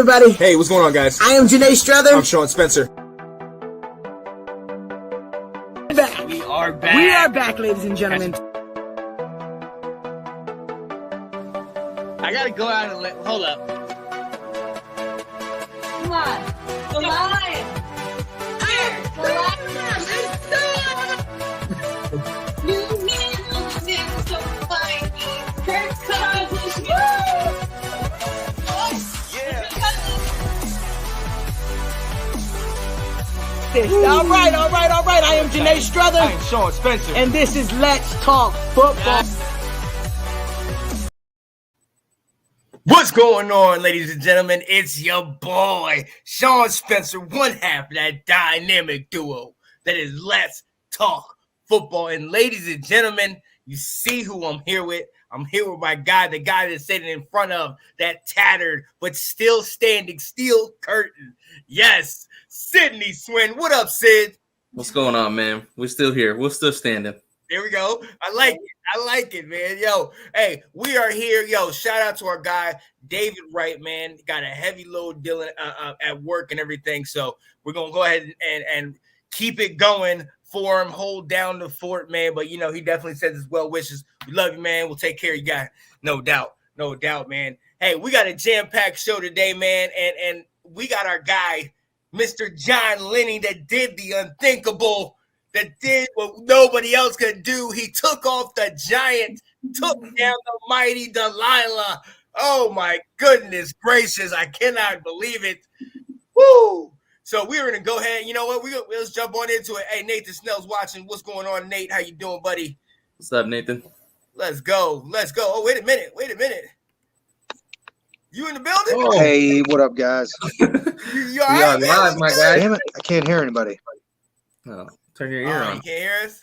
everybody. Hey, what's going on, guys? I am Janae Strother. I'm Sean Spencer. Back. We are back. We are back, ladies and gentlemen. I gotta go out and hold up. Come on. The lion. Here. The lion. New music, so funny. Kirk Cousins. All right. I am Janae Strother. I am Sean Spencer. And this is Let's Talk Football. What's going on, ladies and gentlemen? It's your boy, Sean Spencer, one half of that dynamic duo that is Let's Talk Football. And ladies and gentlemen, you see who I'm here with. I'm here with my guy, the guy that's sitting in front of that tattered but still standing steel curtain. Yes, Sydney Swin. What up, Sid? What's going on, man? We're still here. We're still standing. There we go. I like it, man. Yo, hey, we are here. Yo, shout out to our guy, David Wright, man. Got a heavy load dealing at work and everything. So we're going to go ahead and keep it going for him. Hold down the fort, man. But, you know, he definitely says his well wishes. We love you, man. We'll take care of you guys. No doubt, man. Hey, we got a jam-packed show today, man. And we got our guy, Mr. Jon Linney, that did the unthinkable, that did what nobody else could do. He took off the giant, took down the mighty Delilah. Oh, my goodness gracious. I cannot believe it. Woo! So we're going to go ahead. You know what? Let's jump on into it. Hey, Nathan Snell's watching. What's going on, Nate? How you doing, buddy? What's up, Nathan? Let's go. Oh, wait a minute. You in the building? Oh. Hey, what up, guys? You all right, We are live, my guy. Damn it, I can't hear anybody. Oh, turn your ear on. You can't hear us?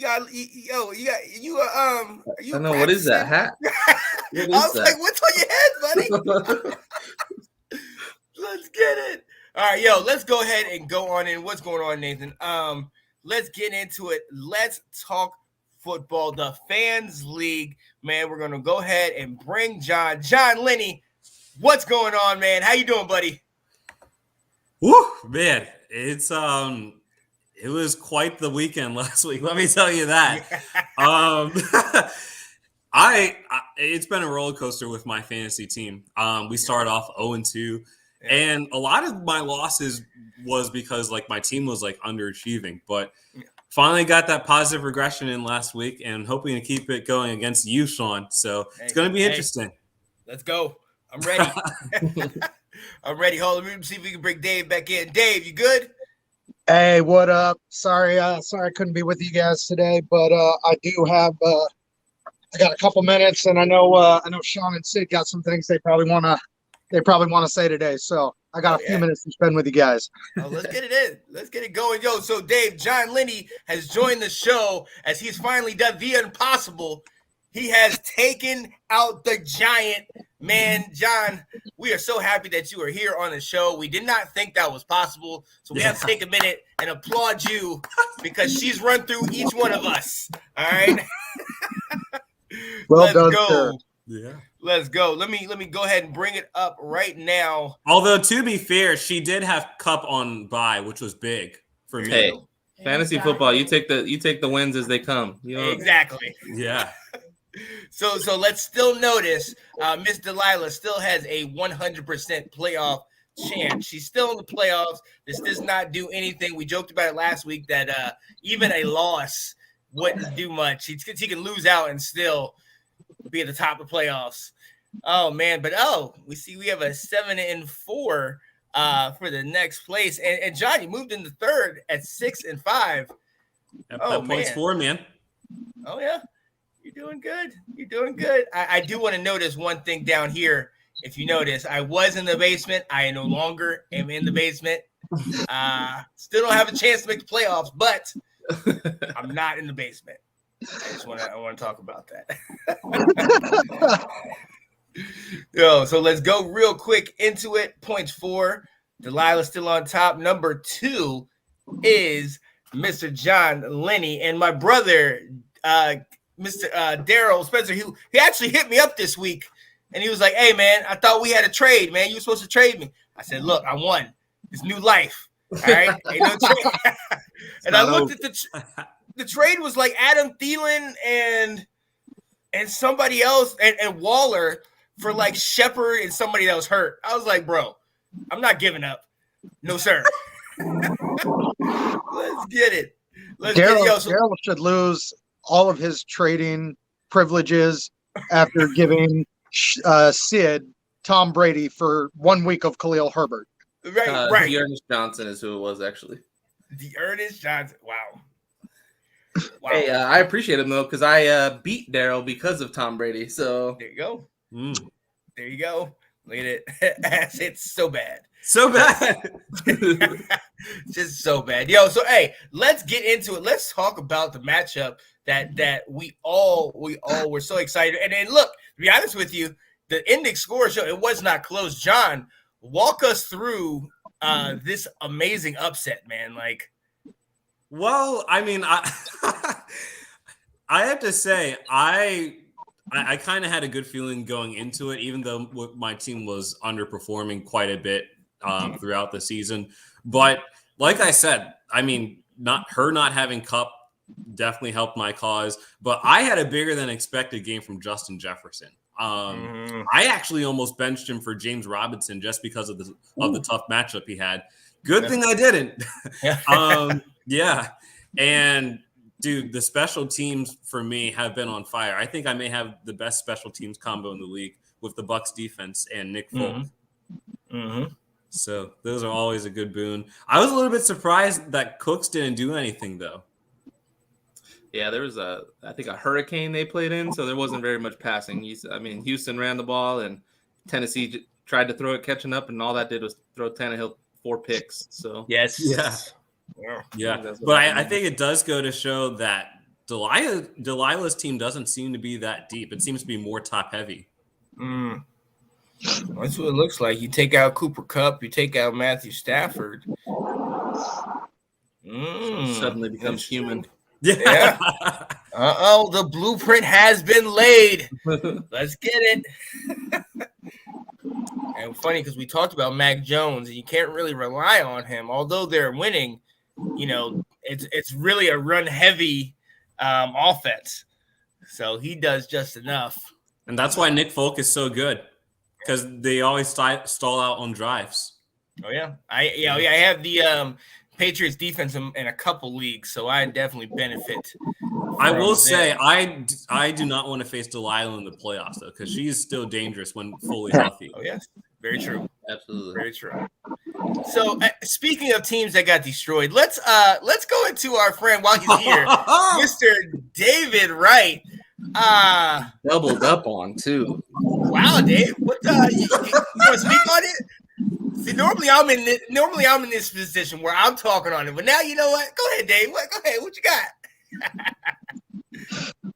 I know, what is that hat? I was like, what's on your head, buddy? Let's get it. All right, let's go ahead and go on in. What's going on, Nathan? Let's get into it. Let's talk football, the Fans League, man. We're gonna go ahead and bring Jon Linney. What's going on, man? How you doing, buddy? Woo, man, it was quite the weekend last week. Let me tell you that. It's been a roller coaster with my fantasy team. We started off 0-2, and a lot of my losses was because like my team was like underachieving, but finally got that positive regression in last week, and hoping to keep it going against you, Sean. So it's going to be interesting. Let's go. I'm ready. I'm ready. Hold on, let me see if we can bring Dave back in. Dave, you good? Hey, what up? Sorry I couldn't be with you guys today, but I do have I got a couple minutes, and I know Sean and Sid got some things they probably want to say today. So I got a few minutes to spend with you guys. Oh, let's get it in. Let's get it going. Yo, so Dave, Jon Linney has joined the show as he's finally done the impossible. He has taken out the giant. Man, Jon, we are so happy that you are here on the show. We did not think that was possible, so we have to take a minute and applaud you because she's run through each one of us. All right? Well done, sir. Yeah. Let's go. Let me go ahead and bring it up right now. Although, to be fair, she did have Cup on bye, which was big for me. Hey, fantasy football, you take the wins as they come. You know? Exactly. Yeah. So let's still notice Miss Delilah still has a 100% playoff chance. She's still in the playoffs. This does not do anything. We joked about it last week that even a loss wouldn't do much. He can lose out and still be at the top of the playoffs. Oh man, but we have a 7-4 for the next place. And Jon, you moved into third at 6-5. That points for, man. Oh yeah. You're doing good. I do want to notice one thing down here. If you notice, I was in the basement. I no longer am in the basement. Still don't have a chance to make the playoffs, but I'm not in the basement. I want to talk about that. So let's go real quick into it. Points for Delilah still on top. Number 2 is Mr. Jon Linney, and my brother, Mr. Daryl Spencer. He actually hit me up this week And he was like, hey, man, I thought we had a trade, man. You were supposed to trade me. I said, look, I won. It's new life. All right? Ain't no trade. And I looked at the trade was like Adam Thielen and somebody else and Waller for like Shepard and somebody that was hurt. I was like, bro, I'm not giving up. No, sir. Let's get it. Daryl should lose all of his trading privileges after giving Sid Tom Brady for 1 week of Khalil Herbert. Right. Ernest Johnson is who it was, actually. The Ernest Johnson. Wow. Hey, I appreciate him, though, because I beat Daryl because of Tom Brady. So there you go. There you go. Look at it. It's so bad. So bad. Just so bad. Yo, so hey, let's get into it. Let's talk about the matchup that we all were so excited. And then look, to be honest with you, the ending score show it was not close. John, walk us through this amazing upset, man. Like, well, I mean, I have to say, I kind of had a good feeling going into it, even though my team was underperforming quite a bit throughout the season. But like I said, I mean, not having Cup definitely helped my cause. But I had a bigger than expected game from Justin Jefferson. I actually almost benched him for James Robinson just because of the tough matchup he had. Good thing I didn't. Yeah. And dude, the special teams for me have been on fire. I think I may have the best special teams combo in the league with the Bucs defense and Nick Folk. So those are always a good boon. I was a little bit surprised that Cooks didn't do anything though. Yeah, there was I think a hurricane they played in, so there wasn't very much passing. Houston ran the ball, and Tennessee tried to throw it, catching up, and all that did was throw Tannehill 4 picks. So yes, yeah. But I think it does go to show that Delilah's team doesn't seem to be that deep. It seems to be more top heavy. That's what it looks like. You take out Cooper Kupp, you take out Matthew Stafford. Suddenly becomes human. Yeah. The blueprint has been laid. Let's get it. And funny because we talked about Mac Jones, and you can't really rely on him. Although they're winning, it's really a run-heavy offense. So he does just enough. And that's why Nick Folk is so good, because they always stall out on drives. Oh, yeah. I have the Patriots defense in a couple leagues, so I definitely benefit. I will say I do not want to face Delilah in the playoffs though, because she's still dangerous when fully healthy. Oh yes, very true, absolutely, very true. So speaking of teams that got destroyed, let's go into our friend while he's here, Mr. David Wright. Doubled up on too. Wow, Dave, what you want to speak on it? See, normally I'm in this position where I'm talking on it, but now you know what? Go ahead, Dave. Go ahead. What you got?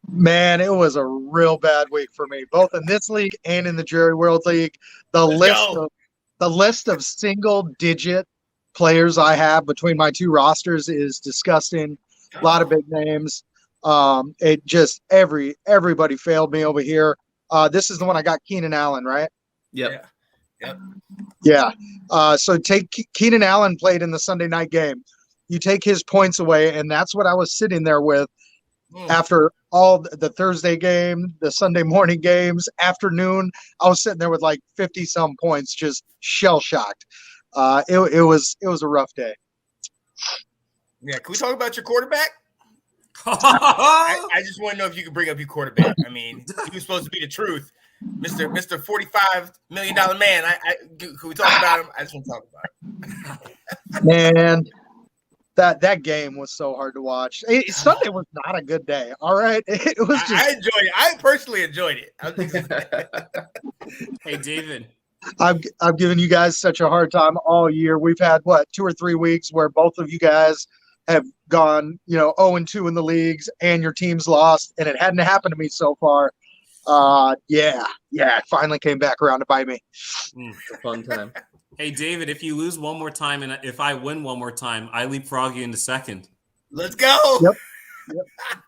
Man, it was a real bad week for me, both in this league and in the Jerry World League. The list of single-digit players I have between my two rosters is disgusting. A lot of big names. It just everybody failed me over here. This is the one I got Keenan Allen, right? Yep. Yeah. So take Keenan Allen played in the Sunday night game. You take his points away, and that's what I was sitting there with after all the Thursday game, the Sunday morning games, afternoon. I was sitting there with like 50-some points, just shell-shocked. It was a rough day. Yeah, can we talk about your quarterback? I just want to know if you could bring up your quarterback. I mean, he was supposed to be the truth. Mr. $45 million man. Can we talk about him? I just want to talk about him. Man, that game was so hard to watch. Sunday was not a good day. All right, it was. I enjoyed it. I personally enjoyed it. Hey, David. I've given you guys such a hard time all year. We've had 2 or 3 weeks where both of you guys have gone 0-2 in the leagues, and your team's lost, and it hadn't happened to me so far. It finally came back around to bite me. Fun time. Hey, David, if you lose one more time and if I win one more time, I leapfrog you into second. Let's go. Yep.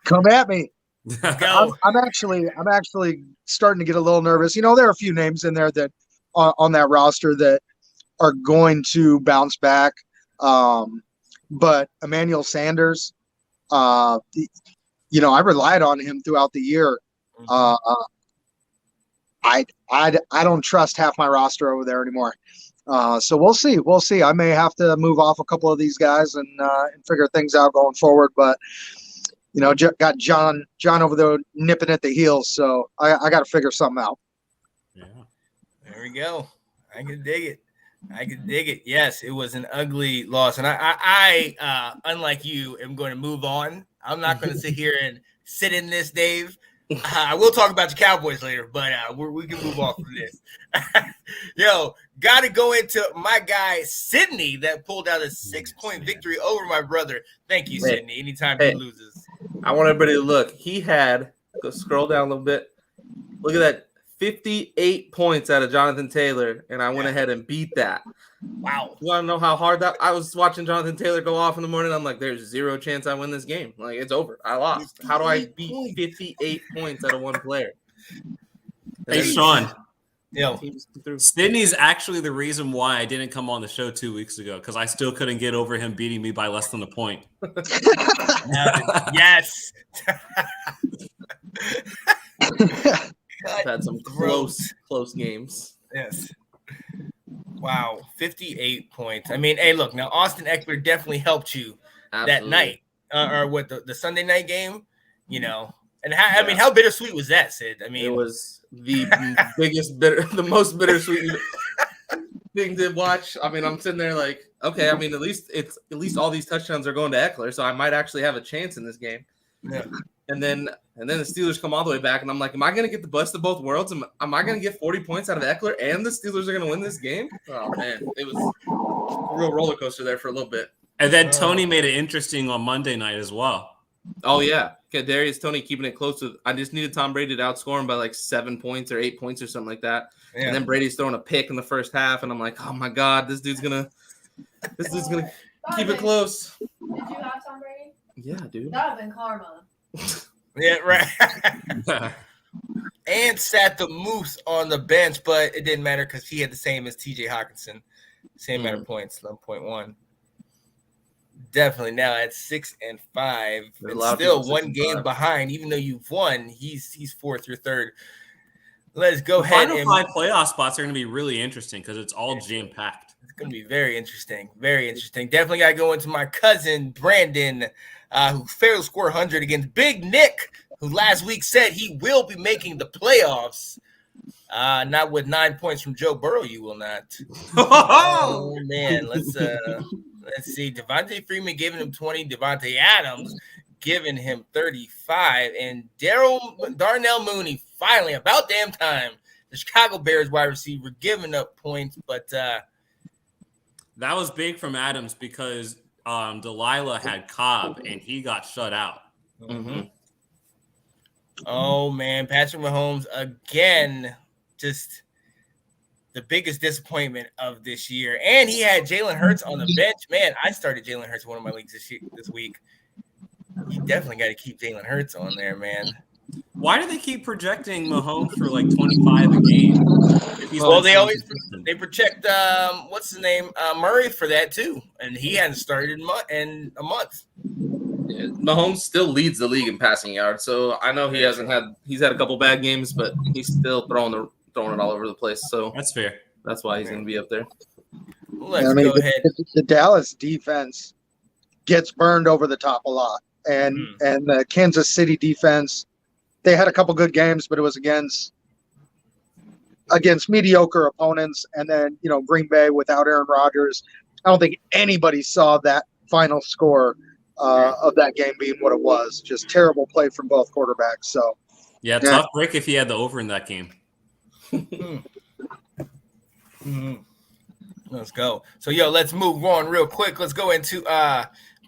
Come at me. Go. I'm actually starting to get a little nervous. You know, there are a few names in there that on that roster that are going to bounce back. But Emmanuel Sanders, I relied on him throughout the year. I don't trust half my roster over there anymore. So we'll see. We'll see. I may have to move off a couple of these guys and figure things out going forward. But got John over there nipping at the heels. So I got to figure something out. Yeah. There we go. I can dig it. Yes, it was an ugly loss, and I unlike you, am going to move on. I'm not going to sit here and sit in this, Dave. I will talk about the Cowboys later, but we can move on from this. Yo, got to go into my guy Sydney that pulled out a 6-point victory over my brother. Thank you, Sydney. Anytime he loses, I want everybody to look. He had go scroll down a little bit. Look at that. 58 points out of Jonathan Taylor, and I went ahead and beat that. Wow. You want to know how hard that? I was watching Jonathan Taylor go off in the morning. I'm like, there's zero chance I win this game. Like, it's over. I lost. How do I beat 58 points out of one player? Hey, Sean. Yo, Sydney's actually the reason why I didn't come on the show 2 weeks ago, because I still couldn't get over him beating me by less than a point. Yes. I've had some close games. Yes. Wow, 58 points. I mean, hey, look, now Austin Eckler definitely helped you that night, or what the Sunday night game, And how bittersweet was that, Sid? I mean, it was the the most bittersweet thing to watch. I mean, I'm sitting there like, okay, I mean, at least all these touchdowns are going to Eckler, so I might actually have a chance in this game. Yeah. And then the Steelers come all the way back, and I'm like, am I going to get the best of both worlds? Am I going to get 40 points out of Eckler, and the Steelers are going to win this game? Oh, man. It was a real roller coaster there for a little bit. And then Tony made it interesting on Monday night as well. Oh, yeah. Kadarius Toney keeping it close to – I just needed Tom Brady to outscore him by like 7 points or 8 points or something like that. Yeah. And then Brady's throwing a pick in the first half, and I'm like, oh, my God, this dude's going to keep it close. Did you have Tom Brady? Yeah, dude. That would have been karma. Yeah, right. And sat the Moose on the bench, but it didn't matter because he had the same as TJ Hawkinson. Same amount of points, 11.1. Definitely now at 6-5. It's still one game behind, even though you've won. He's fourth, you're third. Let's go ahead. Final 5 playoff spots are going to be really interesting because it's all jam-packed. It's going to be very interesting. Very interesting. Definitely got to go into my cousin, Brandon, who failed to score 100 against Big Nick, who last week said he will be making the playoffs. Not with 9 points from Joe Burrow, you will not. Oh, man. Let's see. Devontae Freeman giving him 20. Devontae Adams giving him 35. And Darnell Mooney, finally, about damn time, the Chicago Bears wide receiver, giving up points. But that was big from Adams because Delilah had Cobb, and he got shut out. Mm-hmm. Oh, man. Patrick Mahomes, again, just the biggest disappointment of this year. And he had Jalen Hurts on the bench. Man, I started Jalen Hurts in one of my leagues this week. You definitely got to keep Jalen Hurts on there, man. Why do they keep projecting Mahomes for like 25 a game? Well, they project what's his name, Murray for that too, and he hadn't started in a month. Yeah, Mahomes still leads the league in passing yards, so I know he's had a couple bad games, but he's still throwing it all over the place. So that's fair. That's why he's going to be up there. Let's go ahead. The Dallas defense gets burned over the top a lot, and the Kansas City defense, they had a couple good games, but it was against mediocre opponents. And then, Green Bay without Aaron Rodgers, I don't think anybody saw that final score of that game being what it was. Just terrible play from both quarterbacks. So, yeah, tough break if he had the over in that game. Let's go. So, let's move on real quick. Let's go into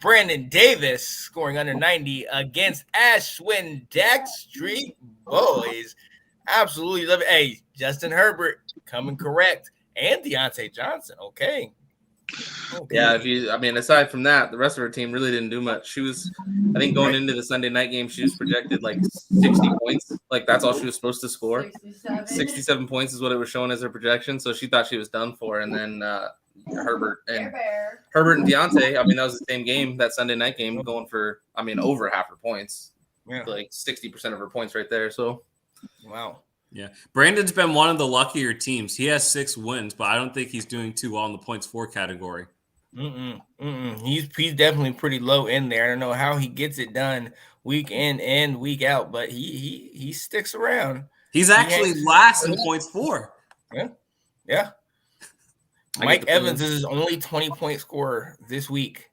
Brandon Davis scoring under 90 against Ashwin Street Boys. Absolutely love it. Hey, Justin Herbert coming correct. And Deontay Johnson. Okay. Okay. Yeah, aside from that, the rest of her team really didn't do much. She was, I think, going into the Sunday night game, she was projected like 60 points. Like that's all she was supposed to score. 67 points is what it was showing as her projection. So she thought she was done for. And then Herbert and Deontay, that was the same game, that Sunday night game, going for, over half her points. Yeah. Like 60% of her points right there. So, wow. Yeah. Brandon's been one of the luckier teams. He has 6 wins, but I don't think he's doing too well in the points for category. He's definitely pretty low in there. I don't know how he gets it done week in and week out, but he sticks around. He's actually last in points for. Yeah. Mike Evans is his only 20-point scorer this week.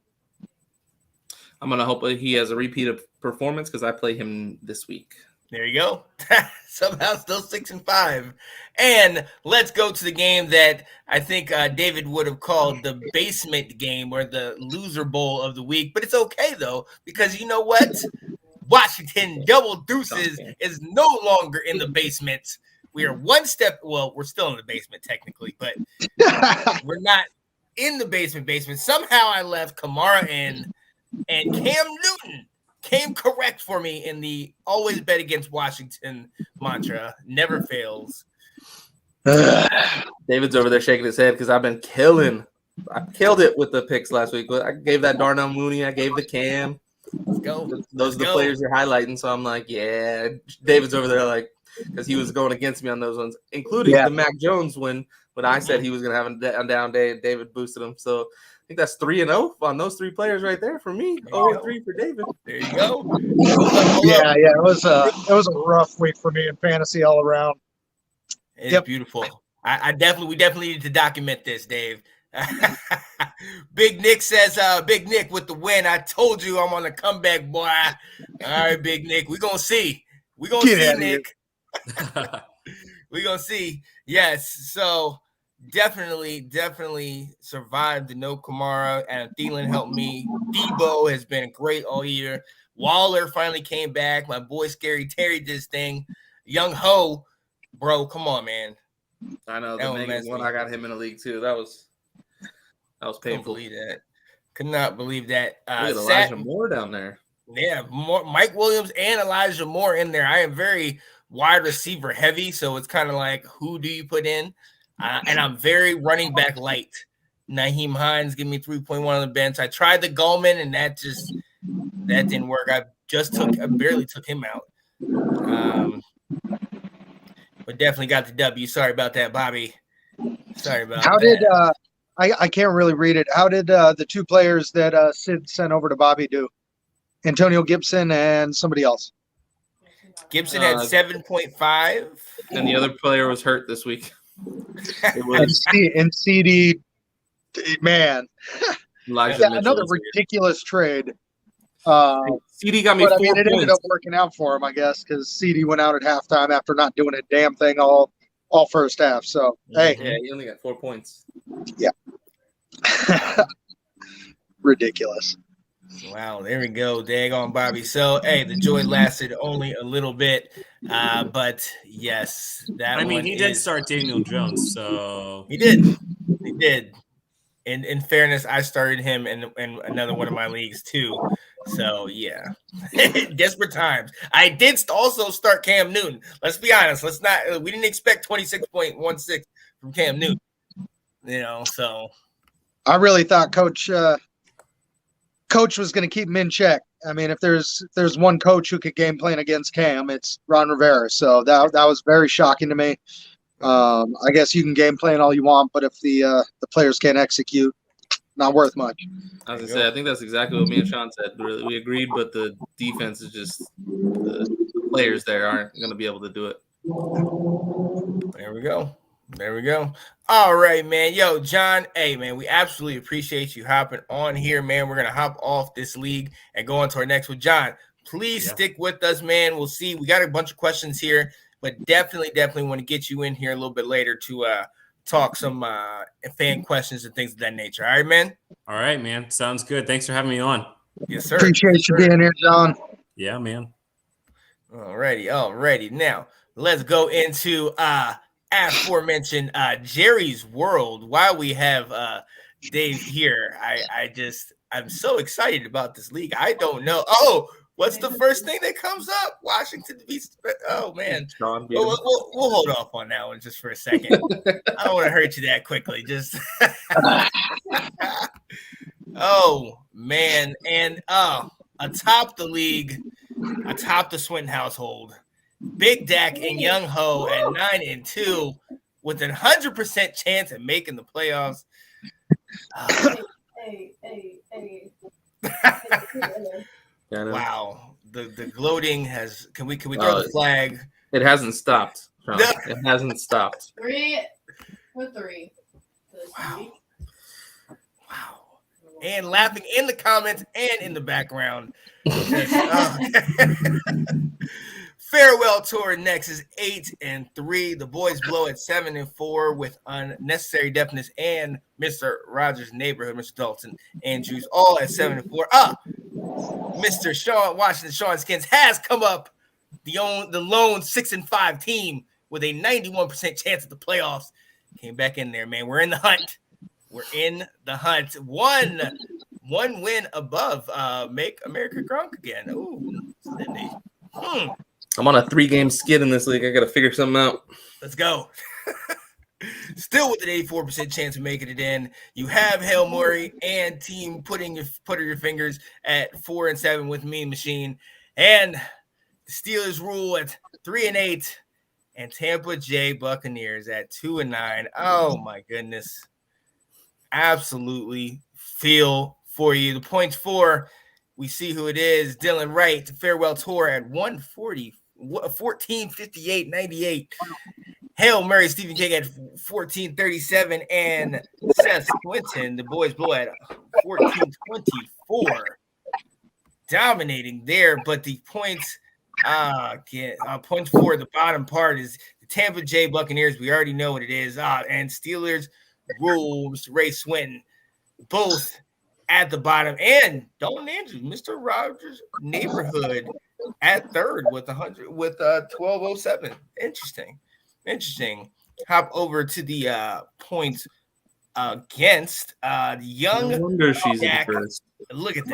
I'm gonna hope he has a repeat of performance because I play him this week. There you go. Somehow still 6-5. And let's go to the game that I think David would have called the basement game or the loser bowl of the week. But it's okay, though, because you know what? Washington Double Deuces is no longer in the basement. We are one step – well, we're still in the basement technically, but we're not in the basement. Somehow I left Kamara in, and Cam Newton came correct for me in the always bet against Washington mantra. Never fails. David's over there shaking his head because I've been killing. I killed it with the picks last week. I gave that Darnell Mooney. I gave the Cam. Let's go. Those are the players you're highlighting. So I'm like, yeah. David's over there like, because he was going against me on those ones, including the Mac Jones when I said he was going to have a down day. David boosted him. So I think that's 3-0 on those 3 players right there for me. 0-3 for David. There you go. Yeah. It was a rough week for me in fantasy all around. It's beautiful. We definitely need to document this, Dave. Big Nick says, Big Nick with the win. I told you I'm on the comeback, boy. All right, Big Nick. We're gonna see. We're gonna see, Nick. We're gonna see. Yes. So definitely survived the no Kamara, and Thielen helped me. Debo has been great all year. Waller finally came back. My boy Scary Terry did his thing. Young Ho, bro, come on, man. I know the main one. I got him in the league too. That was painful. Could not believe that. Elijah Moore down there. Yeah, Mike Williams and Elijah Moore in there. I am very wide receiver heavy, so it's kind of like, who do you put in? And I'm very running back light. Naheem Hines give me 3.1 on the bench. I tried the Gallman, and that didn't work. I barely took him out. But definitely got the W. Sorry about that, Bobby. Sorry about that. I can't really read it. How did the 2 players that Sid sent over to Bobby do? Antonio Gibson and somebody else. Gibson had 7.5. And the other player was hurt this week. It was and CD, man. Another ridiculous trade. CD got me 4 points. It ended up working out for him, I guess, because CD went out at halftime after not doing a damn thing all first half. So, hey. Yeah, he only got 4 points. Yeah. Ridiculous. Wow, there we go. Daggone Bobby. So, hey, the joy lasted only a little bit. But, yes, he did start Daniel Jones, so. He did. In fairness, I started him in another one of my leagues, too. So, yeah. Desperate times. I did also start Cam Newton. Let's be honest. We didn't expect 26.16 from Cam Newton. So. I really thought Coach was going to keep him in check. I mean, if there's one coach who could game plan against Cam, it's Ron Rivera. So that was very shocking to me. I guess you can game plan all you want, but if the players can't execute, not worth much. I was going to say, I think that's exactly what me and Sean said. We agreed, but the defense is just the players there aren't going to be able to do it. There we go. All right, man. Yo, John, hey, man, we absolutely appreciate you hopping on here, man. We're going to hop off this league and go on to our next one. John, please stick with us, man. We'll see. We got a bunch of questions here, but definitely want to get you in here a little bit later to talk some fan questions and things of that nature. All right, man? All right, man. Sounds good. Thanks for having me on. Yes, sir. Appreciate you being here, John. Yeah, man. All righty. Now, let's go into aforementioned Jerry's World while we have Dave, here. I'm so excited about this league. I don't know. Oh, what's the first thing that comes up? Washington beats. Oh man, we'll hold off on that one just for a second. I don't want to hurt you that quickly. Just oh man, and atop the league, atop the Swinton household, Big Dak and Young Ho at 9-2 with 100% chance of making the playoffs. Wow, the gloating has. Can we throw the flag? It hasn't stopped. Sean. It hasn't stopped. 3 for 3. Wow. And laughing in the comments and in the background. Farewell tour next is 8-3. The boys blow at 7-4 with unnecessary deafness, and Mr. Rogers' neighborhood, Mr. Dalton Andrews, all at 7-4. Mr. Sean Skins has come up, the lone 6-5 team with a 91% chance at the playoffs. Came back in there, man. We're in the hunt. One win above Make America Grunk again. Ooh, Cindy. I'm on a 3-game skid in this league. I got to figure something out. Let's go. Still with an 84% chance of making it in. You have Hail Murray and team putting your fingers at 4-7 with Mean Machine. And the Steelers rule at 3-8. And Tampa J Buccaneers at 2-9. Oh my goodness. Absolutely feel for you. The points for, we see who it is. Dylan Wright, farewell tour at 14:58.98. Hail Murray, Stephen King at 14:37, and Seth Swinton, the boys blow at 14:24. Dominating there, but the points points for the bottom part is the Tampa J Buccaneers. We already know what it is. And Steelers rules, Ray Swinton, both at the bottom, and Dalton Andrews, Mr. Rogers' neighborhood at third with 1207. Interesting. Hop over to the points against the young. No wonder she's in Dak. first. Look at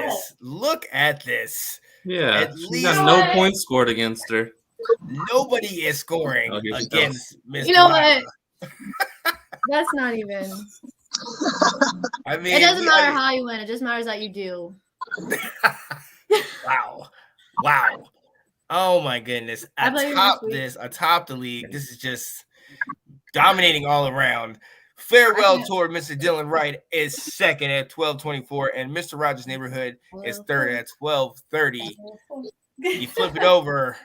this. Yeah, she got no points scored against her. Nobody is scoring against Miss. You know what? That's not even. I mean, It doesn't matter how you win. It just matters that you do. Wow. Oh my goodness. Atop the league, this is just dominating all around. Farewell tour, Mr. Dylan Wright is second at 12:24, and Mr. Rogers' neighborhood is third at 12:30. You flip it over,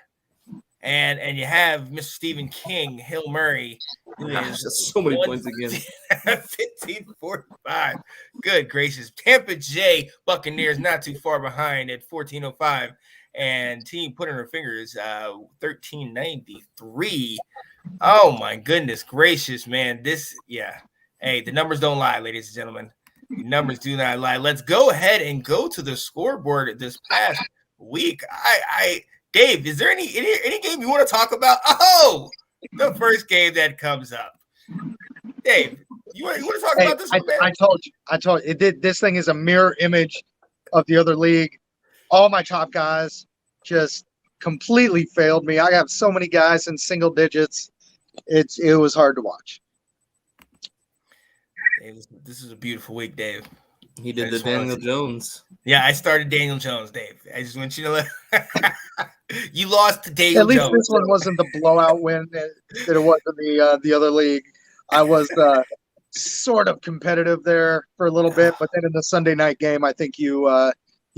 and you have Mr. Stephen King, Hail Murray, who is so many points again. 15:45. Good gracious. Tampa J Buccaneers not too far behind at 14:05. And team put in her fingers 1393. Oh my goodness gracious, man. Hey, the numbers don't lie, ladies and gentlemen. The numbers do not lie. Let's go ahead and go to the scoreboard this past week. Dave, is there any game you want to talk about? Oh, the first game that comes up. Dave, you want to talk about this one, man? I told you. This thing is a mirror image of the other league. All my top guys just completely failed me. I have so many guys in single digits. It was hard to watch. This is a beautiful week, Dave. He did the Daniel Jones. Yeah, I started Daniel Jones, Dave. I just want you to you lost to Daniel Jones. At least this one wasn't the blowout win that it was in the other league. I was sort of competitive there for a little bit, but then in the Sunday night game, I think you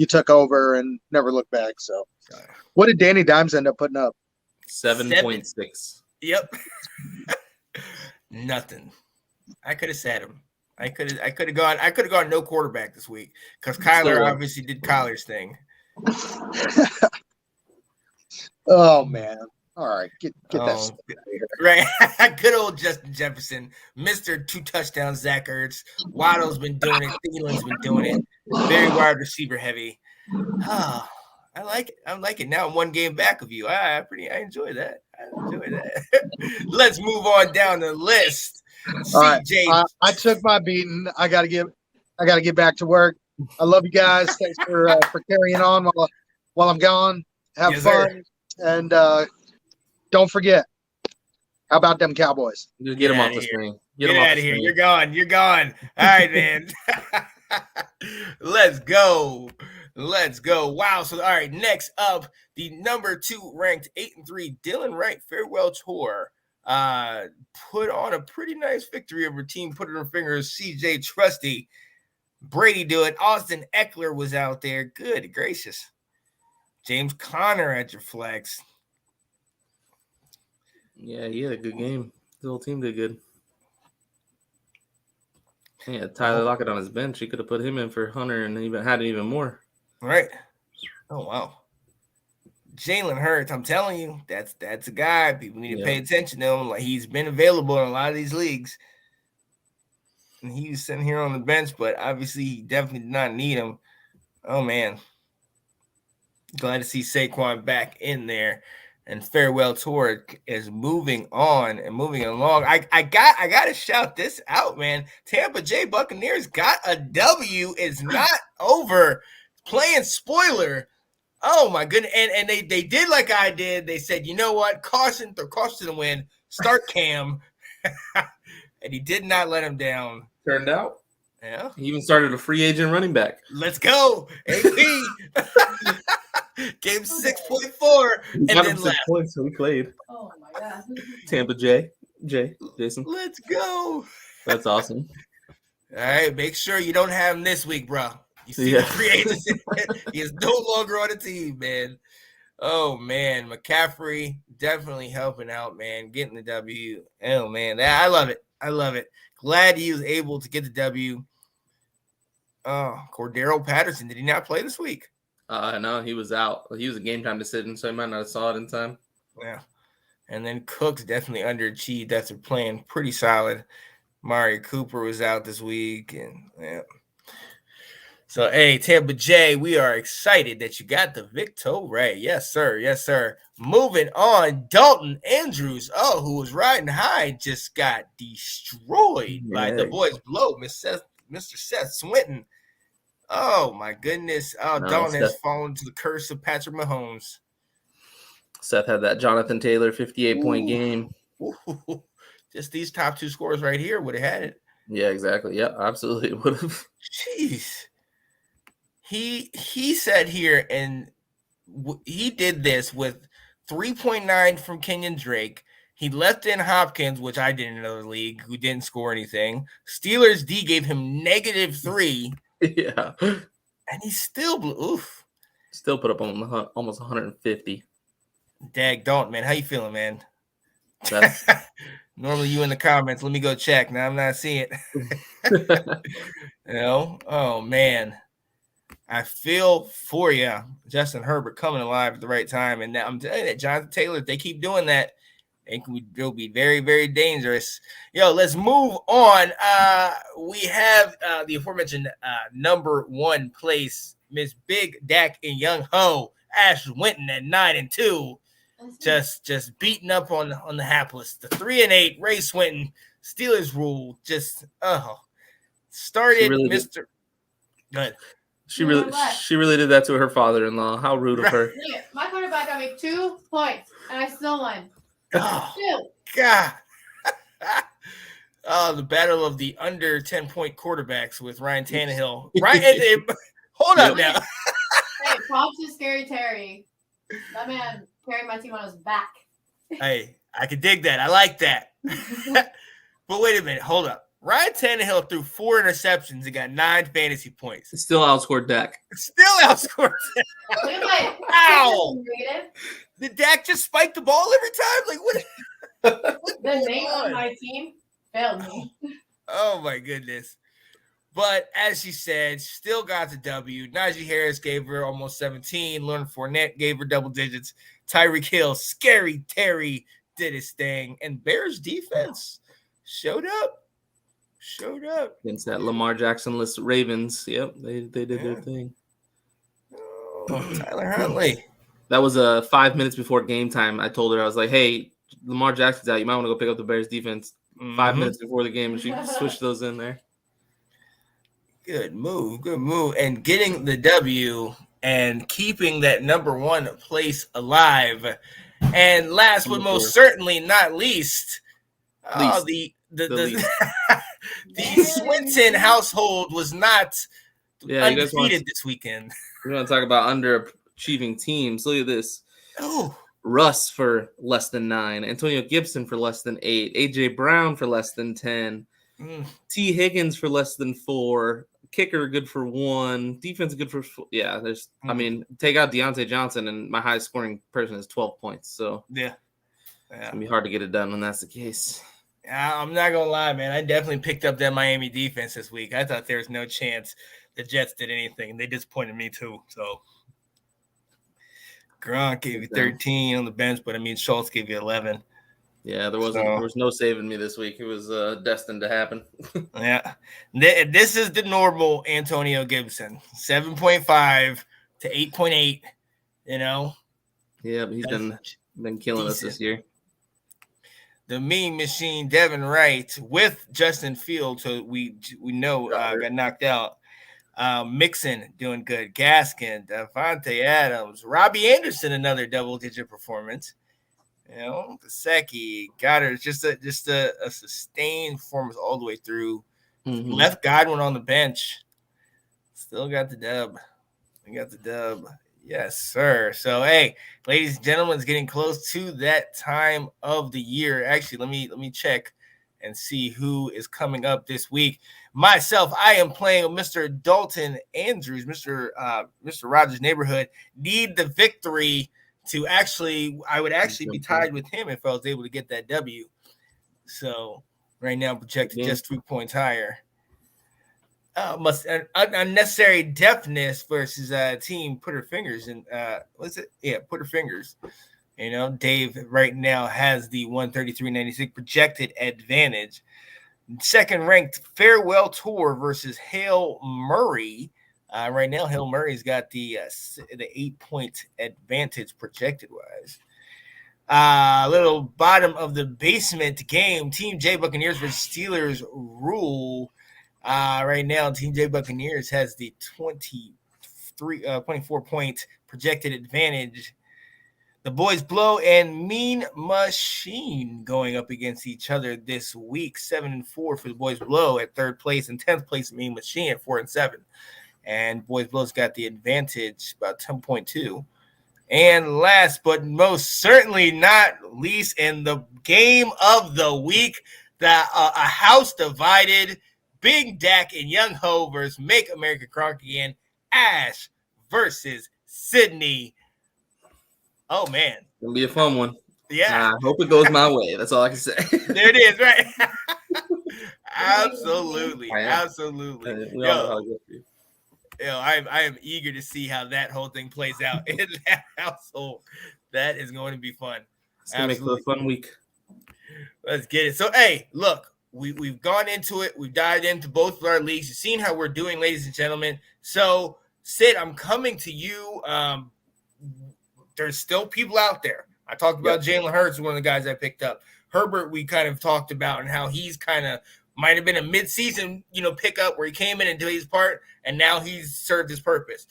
took over and never looked back. So, what did Danny Dimes end up putting up? 7.6. Yep. Nothing. I could have sat him. I could have gone no quarterback this week because Kyler obviously did Kyler's thing. Oh man. All right, get that out of here. Right. Good old Justin Jefferson, Mr. 2 touchdowns, Zach Ertz. Waddle's been doing it. Thielen's been doing it. Very wide receiver heavy. Oh, I like it. I like it. Now I'm 1 game back of you. I enjoy that. Let's move on down the list. All right. I took my beating. I got to give I got to get back to work. I love you guys. Thanks for carrying on while I'm gone. Have fun. And don't forget, how about them Cowboys? Just get them off the screen. Get out of here. You're gone. You're gone. All right, man. Let's go. Let's go. Wow. So, all right, next up, the number 2 ranked 8-3 Dylan Wright farewell tour put on a pretty nice victory over team put in her fingers. CJ Trusty. Brady do it. Austin Eckler was out there. Good gracious. James Conner at your flex. Yeah, he had a good game. The whole team did good. Yeah, Tyler Lockett on his bench. He could have put him in for Hunter and even had even more. Right. Oh, wow. Jalen Hurts, I'm telling you, that's a guy. People need to pay attention to him. Like, he's been available in a lot of these leagues. And he was sitting here on the bench, but obviously he definitely did not need him. Oh, man. Glad to see Saquon back in there. And farewell tour is moving on and moving along. I got to shout this out, man. Tampa J Buccaneers got a W. It's not over. Playing spoiler. Oh, my goodness. And they did like I did. They said, you know what? Carson to the win. Start Cam. And he did not let him down. Turned out. Yeah. He even started a free agent running back. Let's go. AP. Gave 6.4 and then left. Points, so he played. Oh my God. Tampa Jason. Let's go. That's awesome. All right, make sure you don't have him this week, bro. You see the free agency. He is no longer on the team, man. Oh, man. McCaffrey definitely helping out, man. Getting the W. Oh, man. I love it. I love it. Glad he was able to get the W. Cordero Patterson, did he not play this week? No, he was out. He was a game time decision, so he might not have saw it in time. Yeah. And then Cooks definitely underachieved after playing pretty solid. Mari Cooper was out this week. And yeah. So, hey, Tampa J, we are excited that you got the victory. Yes, sir. Yes, sir. Moving on, Dalton Andrews, who was riding high, just got destroyed by the boys below, Mr. Seth Swinton. Oh, my goodness. Dalton has fallen to the curse of Patrick Mahomes. Seth had that Jonathan Taylor 58-point game. Ooh. Just these top 2 scores right here would have had it. Yeah, exactly. Yeah, absolutely would have. Jeez. He said here, and he did this with 3.9 from Kenyon Drake. He left in Hopkins, which I did in another league, who didn't score anything. Steelers D gave him -3. Yeah. And he still blew. Still put up on almost 150. Dag Dalton, man. How you feeling, man? Normally you in the comments. Let me go check. Now I'm not seeing it. Oh, man. I feel for you. Justin Herbert coming alive at the right time. And now I'm telling you that Jonathan Taylor, if they keep doing that, it'll be very, very dangerous. Let's move on. We have the aforementioned number 1 place, Miss Big Dak and Young Ho, Ash Winton at 9-2. Just beating up on the hapless. The 3-8, Ray Swinton, Steelers rule. Started really Mr. Good. She really did that to her father-in-law. How rude of her. Yeah, my quarterback got me 2 points, and I still won. Oh, God. The battle of the under 10-point quarterbacks with Ryan Tannehill. Hold up now. Hey, props to Scary Terry. That man carried my team on his back. Hey, I can dig that. I like that. But wait a minute. Hold up. Ryan Tannehill threw 4 interceptions and got 9 fantasy points. Still outscored Dak. Ow! Did Dak just spike the ball every time? Like, what? The name of my team failed me. Oh, my goodness. But as she said, still got the W. Najee Harris gave her almost 17. Leonard Fournette gave her double digits. Tyreek Hill, Scary Terry did his thing. And Bears defense showed up. Against that Lamar Jackson-less Ravens. Yep, they did their thing. Tyler Huntley. That was 5 minutes before game time. I told her, I was like, hey, Lamar Jackson's out. You might want to go pick up the Bears defense 5 minutes before the game. And she switched those in there. Good move. Good move. And getting the W and keeping that number one place alive. And last but most certainly not least, the least. the Swinton household was not undefeated this weekend. We want to talk about underachieving teams. Look at this. Oh, Russ for less than 9, Antonio Gibson for less than 8, AJ Brown for less than 10, T. Higgins for less than 4, kicker good for 1, defense good for 4. Yeah, there's. I mean, take out Deontay Johnson, and my highest scoring person is 12 points. So yeah. It's gonna be hard to get it done when that's the case. I'm not gonna lie, man. I definitely picked up that Miami defense this week. I thought there was no chance the Jets did anything. They disappointed me too. So Gronk gave you 13 on the bench, but I mean Schultz gave you 11. Yeah, there was no saving me this week. It was destined to happen. Yeah, this is the normal Antonio Gibson, 7.5 to 8.8. You know. Yeah, but he's been killing us this year. The mean machine, Devin Wright, with Justin Fields, so we know got knocked out. Mixon doing good. Gaskin, Devontae Adams, Robbie Anderson, another double-digit performance. You know, Gesicki, Goddard, just a sustained performance all the way through. Mm-hmm. Left Godwin on the bench. Still got the dub. We got the dub. Yes, sir. So, hey, ladies and gentlemen, it's getting close to that time of the year. Actually, let me check and see who is coming up this week. Myself, I am playing Mr. Dalton Andrews, Mr. Rogers' Neighborhood. Need the victory to I would actually be tied with him if I was able to get that W. So, right now, projected just 3 points higher. Unnecessary deafness versus team put her fingers in. What's it? Yeah, put her fingers. You know, Dave right now has the 133.96 projected advantage. Second ranked Farewell Tour versus Hail Murray. Right now, Hail Murray's got the 8-point advantage projected wise. Little bottom of the basement game. Team J Buccaneers versus Steelers rule. Right now, Team J Buccaneers has the 24-point projected advantage. The Boys Blow and Mean Machine going up against each other this week. 7-4 for the Boys Blow at third place, and 10th place Mean Machine at 4-7. And Boys Blow's got the advantage, about 10.2. And last but most certainly not least, in the game of the week, a house divided. Big Dak and Young Ho versus Make America Crunk Again. Ash versus Sydney. Oh, man. It'll be a fun one. Yeah. I hope it goes my way. That's all I can say. There it is, right? Absolutely. Absolutely. I am eager to see how that whole thing plays out in that household. That is going to be fun. It's going to make it a fun week. Let's get it. So, hey, look. We've gone into it. We've dived into both of our leagues. You've seen how we're doing, ladies and gentlemen. So, Sid, I'm coming to you. There's still people out there. I talked about Jalen Hurts, one of the guys I picked up. Herbert, we kind of talked about and how he's kind of might have been a midseason, pickup where he came in and did his part, and now he's served his purpose.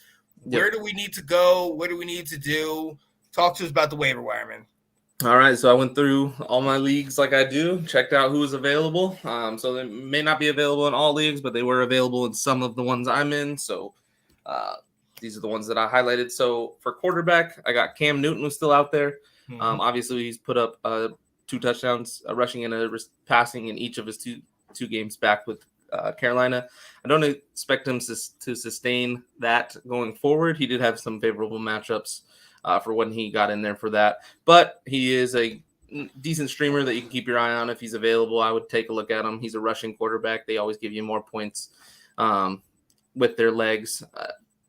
Yep. Where do we need to go? What do we need to do? Talk to us about the waiver wire, man. All right, so I went through all my leagues like I do, checked out who was available. So they may not be available in all leagues, but they were available in some of the ones I'm in. So these are the ones that I highlighted. So for quarterback, I got Cam Newton was still out there. Mm-hmm. Obviously, he's put up 2 touchdowns, rushing and passing in each of his two games back with Carolina. I don't expect him to sustain that going forward. He did have some favorable matchups for when he got in there for that. But he is a decent streamer that you can keep your eye on if he's available. I would take a look at him. He's a rushing quarterback. They always give you more points with their legs.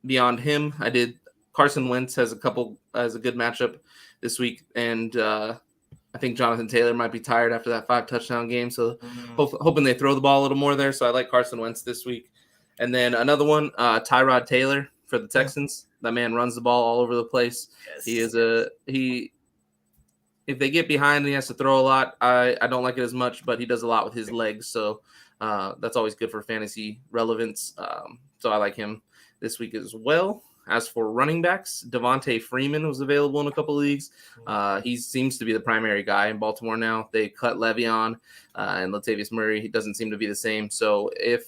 Beyond him, I did Carson Wentz has a good matchup this week. And I think Jonathan Taylor might be tired after that 5-touchdown game. So hoping they throw the ball a little more there. So I like Carson Wentz this week. And then another one, Tyrod Taylor for the Texans. That man runs the ball all over the place. Yes. If they get behind and he has to throw a lot, I don't like it as much, but he does a lot with his legs. So That's always good for fantasy relevance. So I like him this week as well. As for running backs, Devontae Freeman was available in a couple of leagues. He seems to be the primary guy in Baltimore now. They cut Le'Veon and Latavius Murray. He doesn't seem to be the same. So if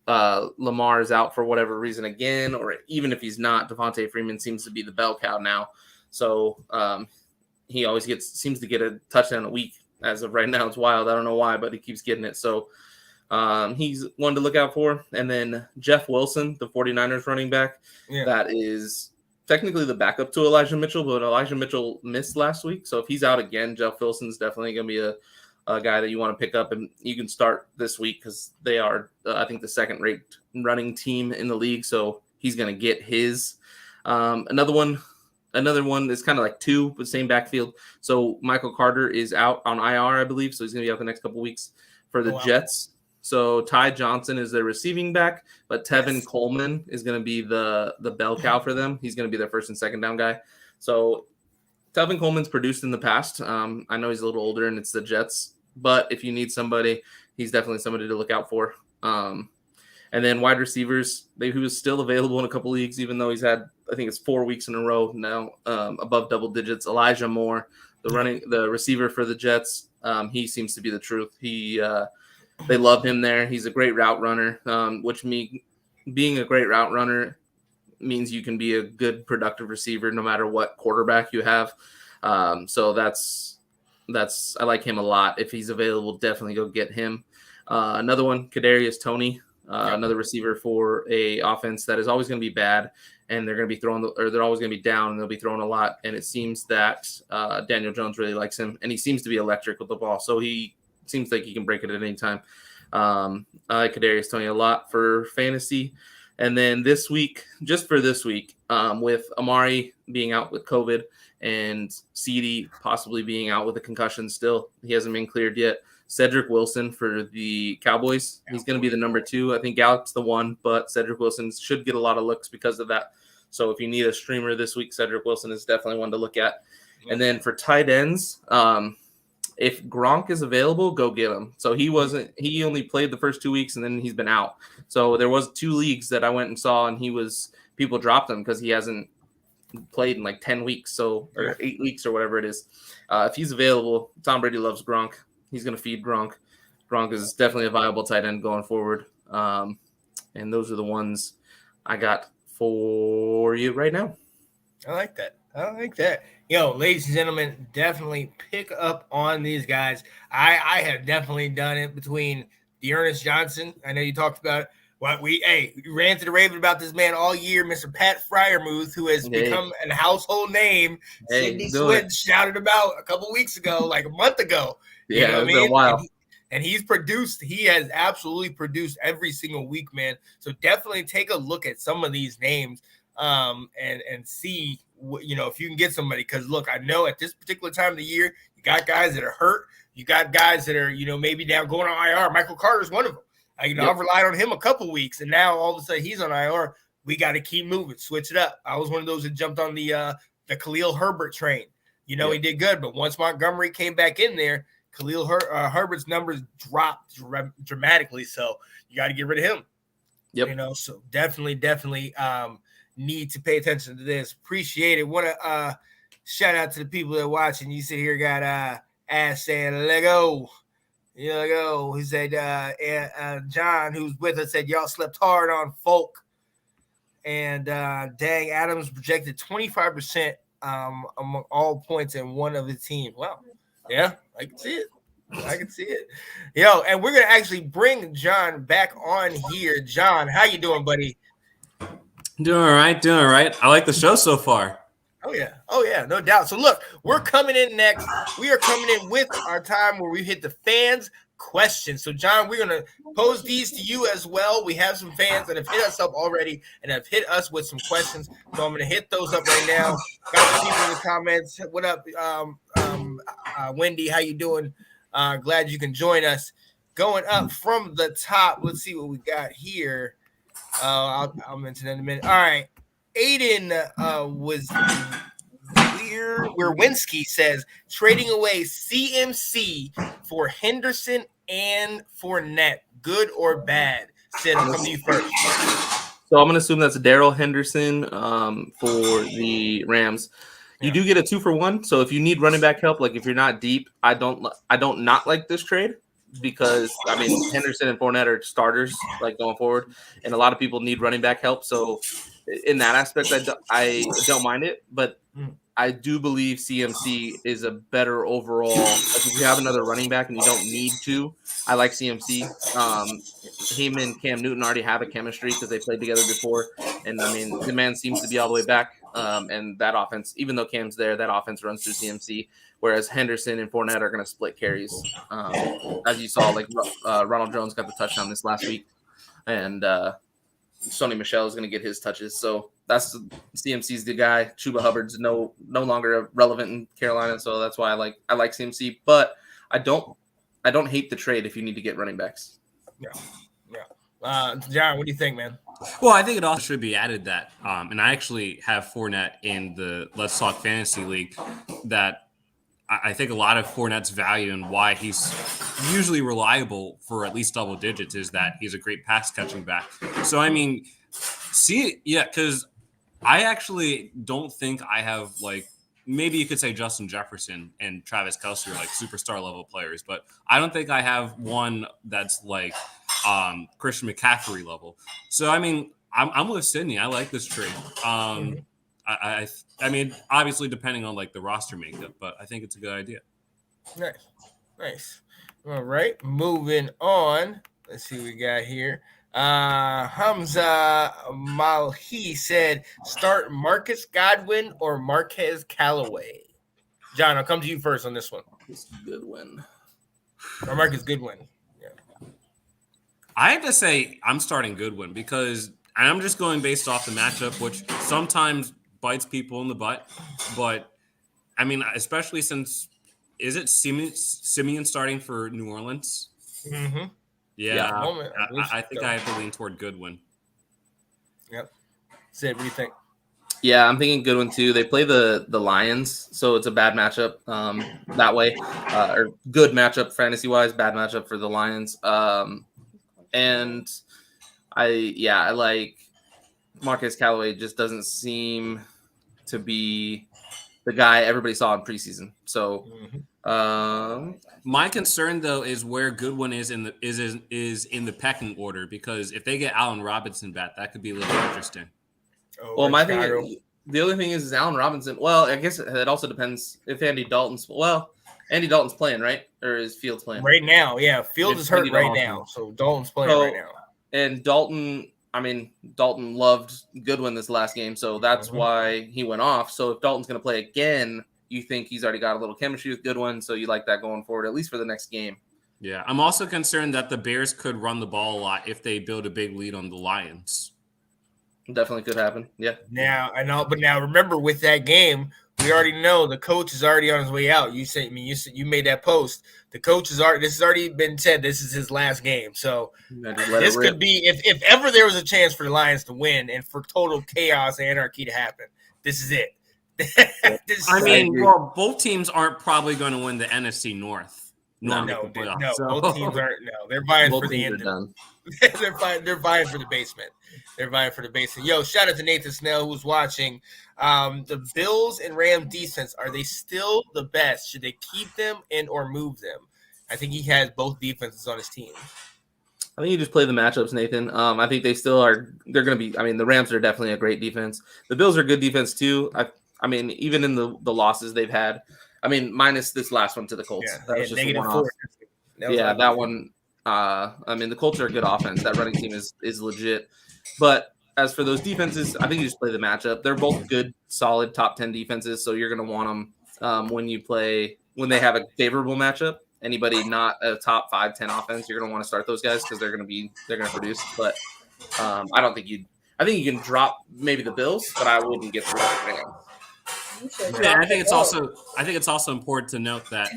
Lamar is out for whatever reason again, or even if he's not, Devontae Freeman seems to be the bell cow now. So he always seems to get a touchdown a week. As of right now, it's wild. I don't know why, but he keeps getting it. So he's one to look out for. And then Jeff Wilson, the 49ers running back, that is technically the backup to Elijah Mitchell, but Elijah Mitchell missed last week. So if he's out again, Jeff Wilson's definitely going to be a guy that you want to pick up, and you can start this week because they are, I think, the second-rate running team in the league. So he's going to get his. Another one is kind of like two, but same backfield. So Michael Carter is out on IR, I believe. So he's going to be out the next couple weeks for the Jets. So Ty Johnson is their receiving back, but Tevin Coleman is going to be the bell cow for them. He's going to be their first and second down guy. So Tevin Coleman's produced in the past. I know he's a little older and it's the Jets, but if you need somebody, he's definitely somebody to look out for. And then wide receivers, he was still available in a couple leagues, even though he's had, I think it's 4 weeks in a row now, above double digits. Elijah Moore, the receiver for the Jets, he seems to be the truth. They love him there. He's a great route runner, being a great route runner means you can be a good productive receiver no matter what quarterback you have. So that's I like him a lot. If he's available, definitely go get him. Another one, Kadarius Toney, another receiver for a offense that is always going to be bad, and they're going to be they're always going to be down, and they'll be throwing a lot. And it seems that Daniel Jones really likes him, and he seems to be electric with the ball. So he seems like he can break it at any time. I like Kadarius Toney a lot for fantasy. And then this week, just for this week, with Amari being out with COVID and CD possibly being out with a concussion still, he hasn't been cleared yet. Cedric Wilson for the Cowboys. He's going to be the number 2. I think Gallup's the 1, but Cedric Wilson should get a lot of looks because of that. So if you need a streamer this week, Cedric Wilson is definitely one to look at. And then for tight ends, if Gronk is available, go get him. So he only played the first 2 weeks and then he's been out. So there was 2 leagues that I went and saw, and people dropped him because he hasn't played in like 10 weeks, or 8 weeks or whatever it is. If he's available, Tom Brady loves Gronk. He's going to feed Gronk. Gronk is definitely a viable tight end going forward. And those are the ones I got for you right now. I like that. Yo, ladies and gentlemen, definitely pick up on these guys. I have definitely done it between Dearness Johnson. I know you talked about it. We ran to the Raven about this man all year, Mr. Pat Fryermuth, who has become a household name. Sidney Swinton shouted about a couple weeks ago, like a month ago. Yeah, you know it's been a while. And he's produced. He has absolutely produced every single week, man. So definitely take a look at some of these names and see, if you can get somebody. Because, look, I know at this particular time of the year, you got guys that are hurt. You got guys that are, maybe now going on IR. Michael Carter's one of them. I've relied on him a couple weeks, and now all of a sudden he's on IR. We got to keep moving, switch it up. I was one of those that jumped on the Khalil Herbert train. He did good, but once Montgomery came back in there, Khalil Herbert's numbers dropped dramatically. So you got to get rid of him. Yep. So definitely need to pay attention to this. Appreciate it. Want to shout out to the people that are watching. You sit here, got ass saying Lego. Lego. He said, John, who's with us, said y'all slept hard on Folk. And dang, Adams projected 25% among all points in one of his teams. Wow. Yeah, I can see it. Yo, and we're going to actually bring John back on here. John, how you doing, buddy? Doing all right. I like the show so far. Oh, yeah, no doubt. So, look, we're coming in next. We are coming in with our time where we hit the fans' questions. So, John, we're going to pose these to you as well. We have some fans that have hit us up already and have hit us with some questions. So, I'm going to hit those up right now. Got some people in the comments. What up, Wendy? How you doing? Glad you can join us. Going up from the top, let's see what we got here. I'll mention in a minute. All right. Aiden Werwinski says trading away CMC for Henderson and Fournette. good or bad? Sid, I'll come to you first. So I'm going to assume that's Darrell Henderson for the Rams. You do get a 2-for-1. So if you need running back help, like if you're not deep, I don't not like this trade because I mean Henderson and Fournette are starters like going forward, and a lot of people need running back help. So in that aspect, I don't mind it, but I do believe CMC is a better overall. Like if you have another running back and you don't need to, I like CMC. Him and Cam Newton already have a chemistry because they played together before, and I mean the man seems to be all the way back. And that offense, even though Cam's there, that offense runs through CMC. Whereas Henderson and Fournette are going to split carries, as you saw. Like Ronald Jones got the touchdown this last week, and Sony Michel is going to get his touches. So that's CMC's the guy. Chuba Hubbard's no longer relevant in Carolina, so that's why I like CMC. But I don't hate the trade if you need to get running backs. Yeah. John, what do you think, man? Well, I think it also should be added that, and I actually have Fournette in the Let's Talk Fantasy League. That I think a lot of Fournette's value and why he's usually reliable for at least double digits is that he's a great pass catching back. So I mean, because I actually don't think I have like maybe you could say Justin Jefferson and Travis Kelce are like superstar level players, but I don't think I have one that's like Christian McCaffrey level. So I mean, I'm with Sydney. I like this trade. I mean, obviously depending on like the roster makeup, but I think it's a good idea. Nice. All right, moving on. Let's see what we got here. Hamza Malhi said, start Marcus Godwin or Marquez Callaway. John, I'll come to you first on this one. Goodwin. Or Marcus Goodwin. Yeah. I have to say I'm starting Goodwin because I'm just going based off the matchup, which sometimes bites people in the butt. But, I mean, especially since – is it Simeon starting for New Orleans? Mm-hmm. Yeah, I think I have to lean toward Goodwin. Yep. Sid, what do you think? Yeah, I'm thinking Goodwin too. They play the Lions, so it's a bad matchup that way. Or good matchup fantasy-wise, bad matchup for the Lions. And I like Marcus Callaway just doesn't seem to be the guy everybody saw in preseason. So my concern though is where Goodwin is in the pecking order, because if they get Allen Robinson back, that could be a little interesting. Well, my thing, the other thing is Allen Robinson. Well, I guess it also depends if Andy Dalton's playing, right? Or is Fields playing? Right now, yeah. Fields is hurt right now, so Dalton's playing right now. And Dalton loved Goodwin this last game, so that's why he went off. So if Dalton's going to play again, you think he's already got a little chemistry with Goodwin, so you like that going forward, at least for the next game. Yeah, I'm also concerned that the Bears could run the ball a lot if they build a big lead on the Lions. Definitely could happen. Yeah. Now I know, but now remember with that game, we already know the coach is already on his way out. You made that post. The coach is already. This has already been said. This is his last game. So this could be if ever there was a chance for the Lions to win and for total chaos and anarchy to happen, this is it. Both teams aren't probably going to win the NFC North. No, both teams aren't. No, they're vying for the end. They're vying for the basement. They're vying for the basement. Yo, shout out to Nathan Snell who's watching. The Bills and Rams defense, are they still the best? Should they keep them or move them? I think he has both defenses on his team. I think you just play the matchups, Nathan. I think they still are. They're going to be. I mean, the Rams are definitely a great defense. The Bills are good defense too. I mean, even in the losses they've had. I mean, minus this last one to the Colts. Yeah, that was just -4. That one. I mean, the Colts are a good offense. That running team is legit. But as for those defenses, I think you just play the matchup. They're both good, solid top 10 defenses. So you're going to want them when they have a favorable matchup. Anybody not a top 5-10 offense, you're going to want to start those guys because they're going to produce. But I think you can drop maybe the Bills, but I wouldn't get through it. Yeah, I think it's also important to note that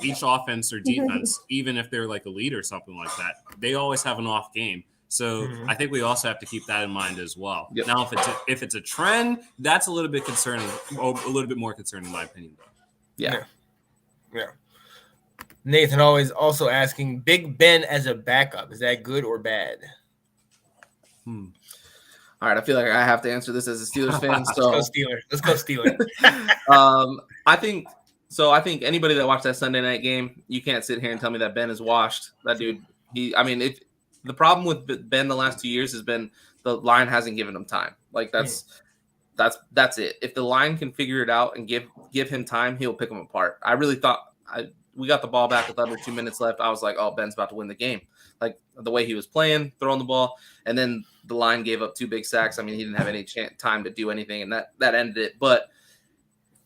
each offense or defense, even if they're like a lead or something like that, they always have an off game. So I think we also have to keep that in mind as well. Yep. Now, if it's a trend, that's a little bit concerning, a little bit more concerning in my opinion. Though. Yeah. Nathan always also asking, Big Ben as a backup, is that good or bad? All right, I feel like I have to answer this as a Steelers fan. So Let's go Steelers. I think anybody that watched that Sunday night game, you can't sit here and tell me that Ben is washed. That dude, if the problem with Ben the last 2 years has been the line hasn't given him time. Like that's it. If the line can figure it out and give him time, he'll pick them apart. I really thought we got the ball back with under 2 minutes left. I was like, oh, Ben's about to win the game. Like the way he was playing, throwing the ball, and then the line gave up 2 big sacks. I mean, he didn't have any time to do anything, and that ended it. But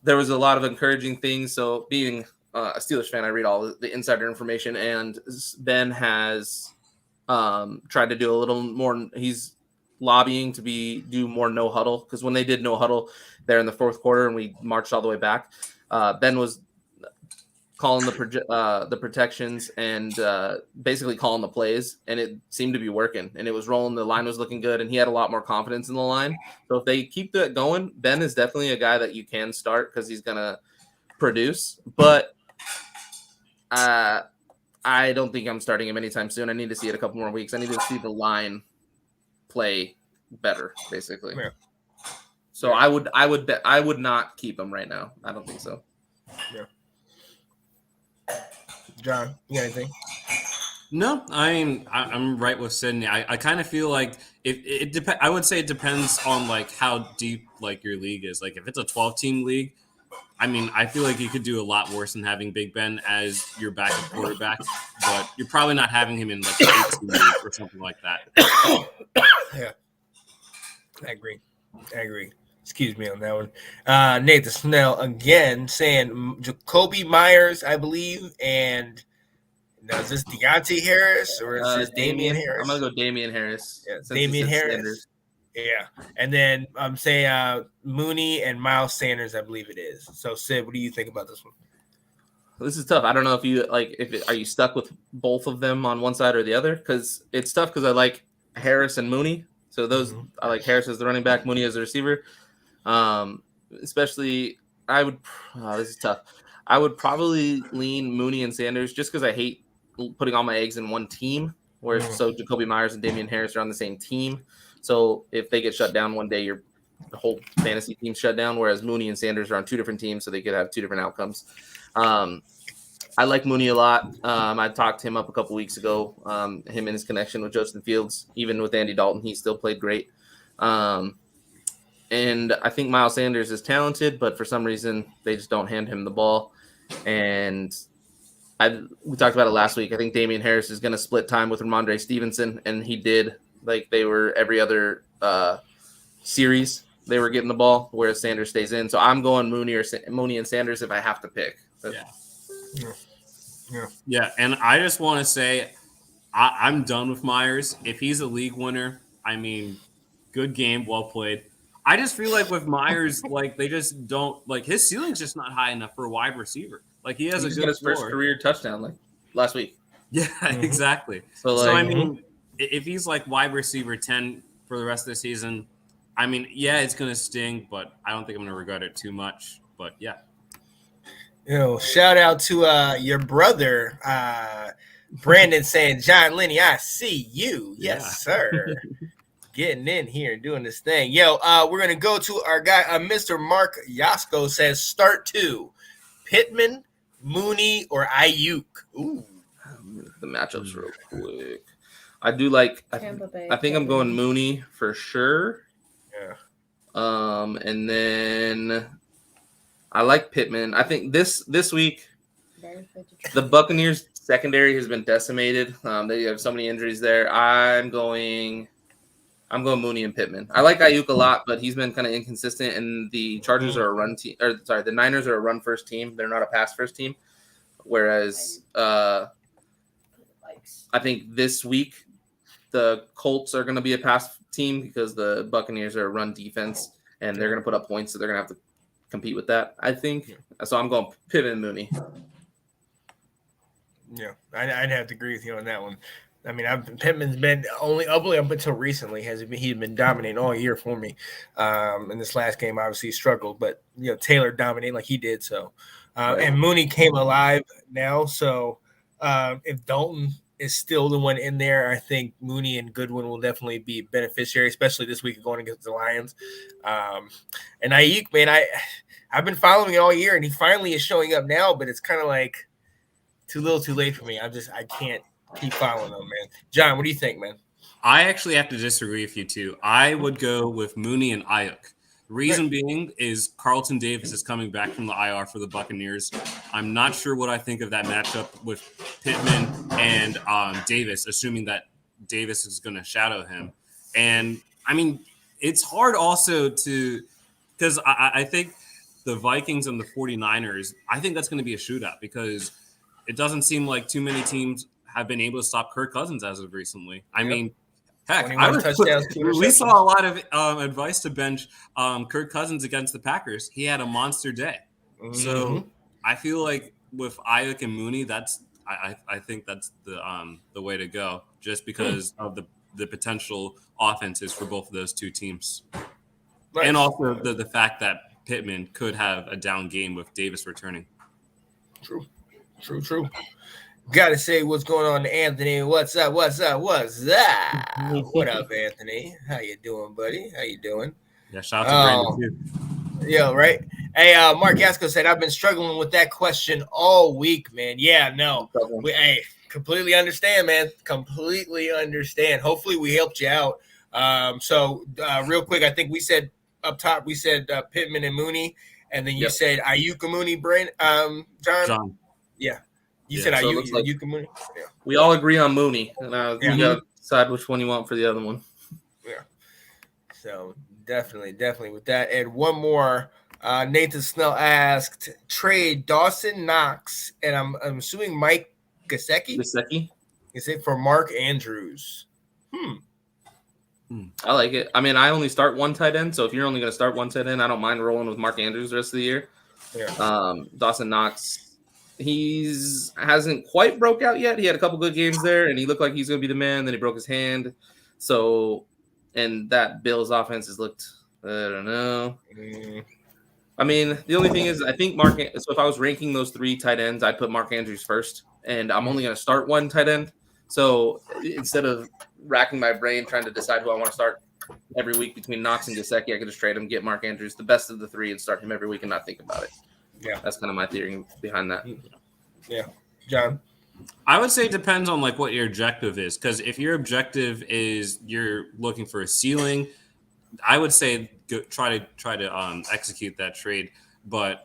there was a lot of encouraging things. So being a Steelers fan, I read all the insider information, and Ben has tried to do a little more. He's lobbying to do more no huddle, because when they did no huddle there in the fourth quarter and we marched all the way back, Ben was calling the protections and basically calling the plays, and it seemed to be working, and it was rolling. The line was looking good, and he had a lot more confidence in the line. So if they keep that going, Ben is definitely a guy that you can start because he's gonna produce. But I don't think I'm starting him anytime soon. I need to see it a couple more weeks. I need to see the line play better, basically. Yeah. So I would not keep him right now. I don't think so. Yeah. John, you got anything? No, I'm right with Sydney. I kind of feel like it depends. I would say it depends on like how deep like your league is. Like if it's a 12-team league, I mean, I feel like you could do a lot worse than having Big Ben as your backup quarterback, but you're probably not having him in like 18 league or something like that. Yeah, I agree. Excuse me on that one. Nathan Snell again saying Jacoby Myers, I believe, and now is this Deontay Harris or is this Damian Harris? I'm gonna go Damian Harris. Yeah, Damian Harris. Sanders. Yeah, and then I'm saying Mooney and Miles Sanders, I believe it is. So Sid, what do you think about this one? This is tough. I don't know if you are you stuck with both of them on one side or the other? Because it's tough because I like Harris and Mooney. So those I like Harris as the running back, Mooney as the receiver. Especially this is tough. I would probably lean Mooney and Sanders just because I hate putting all my eggs in one team. So Jacoby Myers and Damian Harris are on the same team. So if they get shut down one day, the whole fantasy team shut down. Whereas Mooney and Sanders are on 2 different teams, so they could have 2 different outcomes. I like Mooney a lot. I talked him up a couple weeks ago. Him and his connection with Justin Fields, even with Andy Dalton, he still played great. And I think Miles Sanders is talented, but for some reason they just don't hand him the ball. And we talked about it last week. I think Damian Harris is going to split time with Ramondre Stevenson, and he did. Like they were every other series they were getting the ball, whereas Sanders stays in. So I'm going Mooney and Sanders if I have to pick. Yeah. And I just want to say I'm done with Myers. If he's a league winner, I mean, good game, well played. I just feel like with Myers, like they just don't like his ceiling's just not high enough for a wide receiver. Like he has a good his first career touchdown like last week. Yeah, exactly. So I mean, if he's like wide receiver 10 for the rest of the season, I mean, yeah, it's gonna sting, but I don't think I'm gonna regret it too much. But yeah. Shout out to your brother, Brandon, saying, Jon Linney, I see you. Yes, sir. Getting in here, doing this thing. We're going to go to our guy, Mr. Mark Yasko says, start 2. Pittman, Mooney, or Ayuk. Ooh. The matchups real quick. I do like, I think I'm going Mooney for sure. Yeah. And then I like Pittman. I think this week, the Buccaneers secondary has been decimated. They have so many injuries there. I'm going Mooney and Pittman. I like Ayuk a lot, but he's been kind of inconsistent. And the Chargers are a run team, the Niners are a run first team. They're not a pass first team. Whereas I think this week the Colts are going to be a pass team because the Buccaneers are a run defense, and they're going to put up points, so they're going to have to compete with that, I think. So I'm going Pittman and Mooney. Yeah, I'd have to agree with you on that one. I mean, Pittman's been only up until recently he's been dominating all year for me. In this last game, obviously he struggled, but Taylor dominated like he did. So, and Mooney came alive now. So, if Dalton is still the one in there, I think Mooney and Goodwin will definitely be beneficiary, especially this week going against the Lions. And Ayuk, man, I've been following it all year, and he finally is showing up now, but it's kind of like too little, too late for me. I can't keep following him, man. John, what do you think, man? I actually have to disagree with you too. I would go with Mooney and Ayuk. Reason being is Carlton Davis is coming back from the IR for the Buccaneers. I'm not sure what I think of that matchup with Pittman and Davis, assuming that Davis is going to shadow him. And I mean, it's hard also because I think the Vikings and the 49ers, I think that's going to be a shootout because it doesn't seem like too many teams have been able to stop Kirk Cousins as of recently. I mean, heck, we saw a lot of advice to bench Kirk Cousins against the Packers. He had a monster day. Mm-hmm. So I feel like with Ayuk and Mooney, I think that's the way to go, just because of the potential offenses for both of those two teams. Nice. And also the fact that Pittman could have a down game with Davis returning. True. Got to say what's going on to Anthony. What's up? What up, Anthony? How you doing, buddy? How you doing? Yeah, shout out to Brandon too. Yeah, right. Hey, Mark Gasco said, I've been struggling with that question all week, man. Yeah, no. Completely understand, man. Completely understand. Hopefully we helped you out. So real quick, I think we said up top, Pittman and Mooney, and then you said Ayuk and Mooney, John? Yeah. You said Ayuk and Mooney? Yeah. We all agree on Mooney. And you got to decide which one you want for the other one. Yeah. So definitely with that. And one more. Nathan Snell asked, trade Dawson Knox, and I'm assuming Mike Gesicki? Is it for Mark Andrews? I like it. I mean, I only start one tight end, so if you're only going to start one tight end, I don't mind rolling with Mark Andrews the rest of the year. Yeah. Dawson Knox, hasn't quite broke out yet. He had a couple good games there, and he looked like he's going to be the man. Then he broke his hand. So, and that Bills offense has looked, I don't know. I mean, the only thing is, I think so if I was ranking those three tight ends, I'd put Mark Andrews first, and I'm only going to start one tight end. So instead of racking my brain trying to decide who I want to start every week between Knox and Gesicki, I could just trade him, get Mark Andrews, the best of the three, and start him every week and not think about it. Yeah. That's kind of my theory behind that. Yeah. John? I would say it depends on what your objective is, because if your objective is you're looking for a ceiling, I would say try to execute that trade. But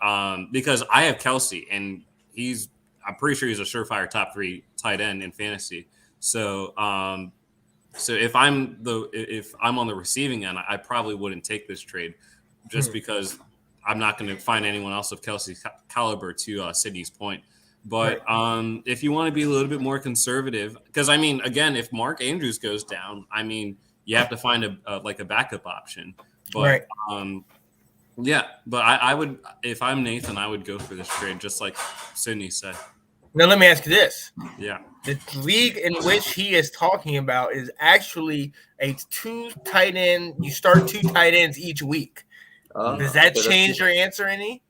because I have Kelsey, and I'm pretty sure he's a surefire top 3 tight end in fantasy. So if I'm on the receiving end, I probably wouldn't take this trade, just because I'm not going to find anyone else of Kelsey's caliber, to Sydney's point. But if you want to be a little bit more conservative, because I mean, again, if Mark Andrews goes down, I mean, you have to find a backup option. But but I would, if I'm Nathan, I would go for this trade, just like Sydney said. Now let me ask you this. Yeah. The league in which he is talking about is actually a 2 tight end. You start 2 tight ends each week. Does that change your answer any?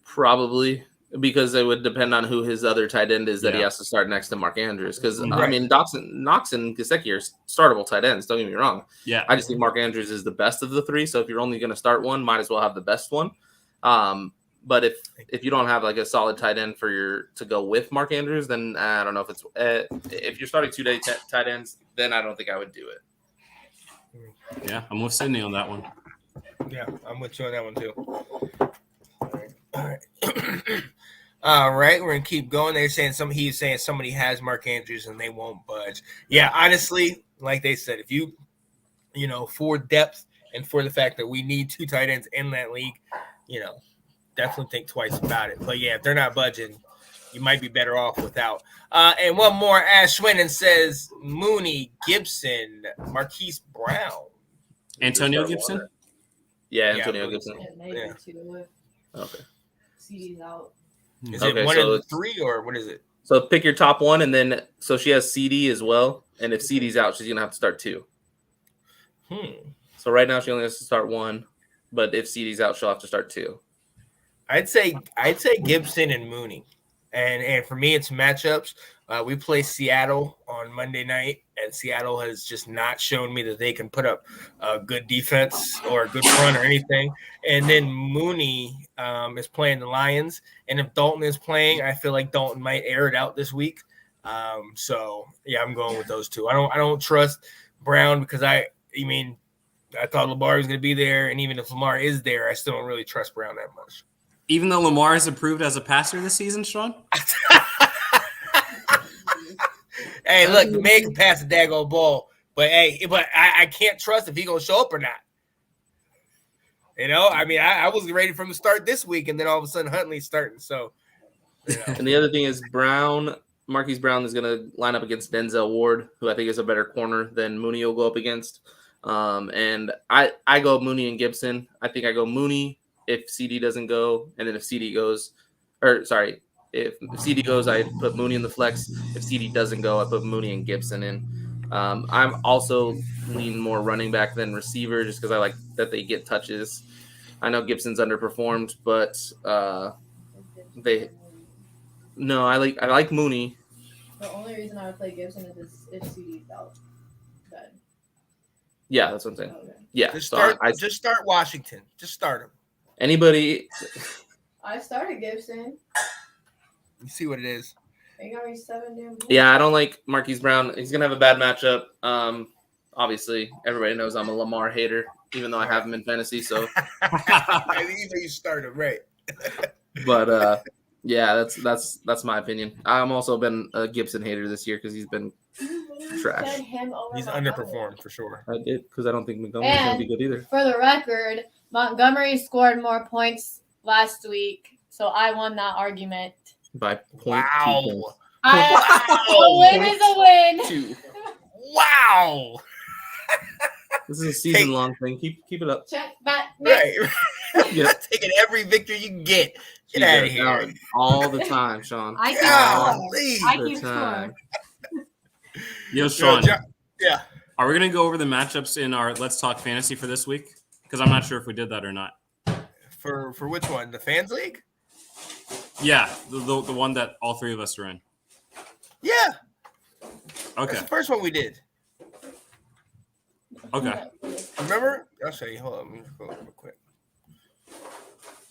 Probably, because it would depend on who his other tight end is that he has to start next to Mark Andrews. Because I mean, Knox and Gesicki are startable tight ends. Don't get me wrong. Yeah, I just think Mark Andrews is the best of the 3. So if you're only going to start one, might as well have the best one. But if you don't have a solid tight end to go with Mark Andrews, then I don't know if you're starting 2 tight ends, then I don't think I would do it. Yeah, I'm with Sydney on that one. Yeah, I'm with you on that one too. All right. All right, we're gonna keep going. He's saying somebody has Mark Andrews and they won't budge. Yeah, honestly, like they said, if you for depth and for the fact that we need 2 tight ends in that league, definitely think twice about it. But yeah, if they're not budging, you might be better off without. And one more, Ash Swinton says Mooney, Gibson, Marquise Brown, Antonio Gibson. Yeah, Antonio Gibson. Maybe 2. Okay. CD's out. Is it one of the 3 or what is it? So pick your top one, and then so she has CD as well. And if CD's out, she's gonna have to start 2. So right now she only has to start 1, but if CD's out, she'll have to start 2. I'd say Gibson and Mooney, and for me it's matchups. We play Seattle on Monday night, and Seattle has just not shown me that they can put up a good defense or a good front or anything. And then Mooney is playing the Lions, and if Dalton is playing, I feel like Dalton might air it out this week. So yeah, I'm going with those two. I don't trust Brown because I thought Lamar was going to be there, and even if Lamar is there, I still don't really trust Brown that much. Even though Lamar is improved as a passer this season, Sean? Hey, look, the man can pass a daggone ball, but I can't trust if he's going to show up or not. I wasn't ready for him to start this week, and then all of a sudden Huntley's starting. So, And the other thing is Marquise Brown is going to line up against Denzel Ward, who I think is a better corner than Mooney will go up against. And I go Mooney and Gibson. I think I go Mooney if CD doesn't go, and then if CD goes, if CD goes, I put Mooney in the flex. If CD doesn't go, I put Mooney and Gibson in. I'm also leaning more running back than receiver just because I like that they get touches. I know Gibson's underperformed, but I like Mooney. The only reason I would play Gibson is if CD's out. Good. Yeah, that's what I'm saying. Okay. Yeah, just start Washington. Just start him. Anybody? I started Gibson. You see what it is. He got me 7 damn points. Yeah, I don't like Marquise Brown. He's gonna have a bad matchup. Obviously, everybody knows I'm a Lamar hater, even though I have him in fantasy. So, I think you start him right. But yeah, that's my opinion. I'm also been a Gibson hater this year because he's been trash. He's underperformed for sure. I did because I don't think Montgomery's gonna be good either. For the record, Montgomery scored more points last week, so I won that argument. By 0.2 Wow. points. A win is a win. 2. Wow. This is a season-long thing. Keep it up. Check back. Right. Yeah. Taking every victory you can get. Get out of here. All the time, Sean. I keep scoring. Yo, Sean. Yeah. Are we going to go over the matchups in our Let's Talk Fantasy for this week? Because I'm not sure if we did that or not. For which one? The Fans League? Yeah, the one that all three of us are in. Yeah. Okay. That's the first one we did. Okay. Remember? I'll show you. Hold on. Let me go real quick.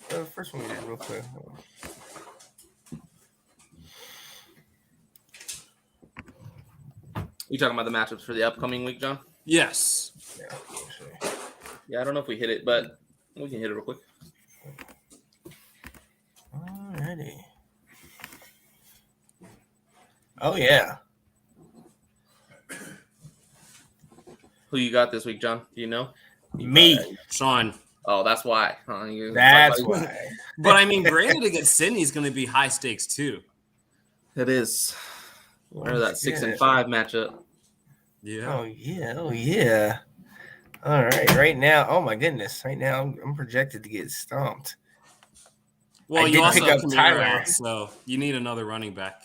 The first one we did real quick. You talking about the matchups for the upcoming week, John? Yes. Yeah, I don't know if we hit it, but we can hit it real quick. Alrighty. Oh yeah. Who you got this week, John? Do you know? Me. Sean. Oh, that's why. That's why. But I mean, granted against Sydney's going to be high stakes too. It is. Remember that 6-5 matchup? Yeah. Oh yeah. Oh yeah. All right. Right now, oh my goodness. Right now, I'm projected to get stomped. Well, I you did also pick have up Kamara Tyler. out, so you need another running back.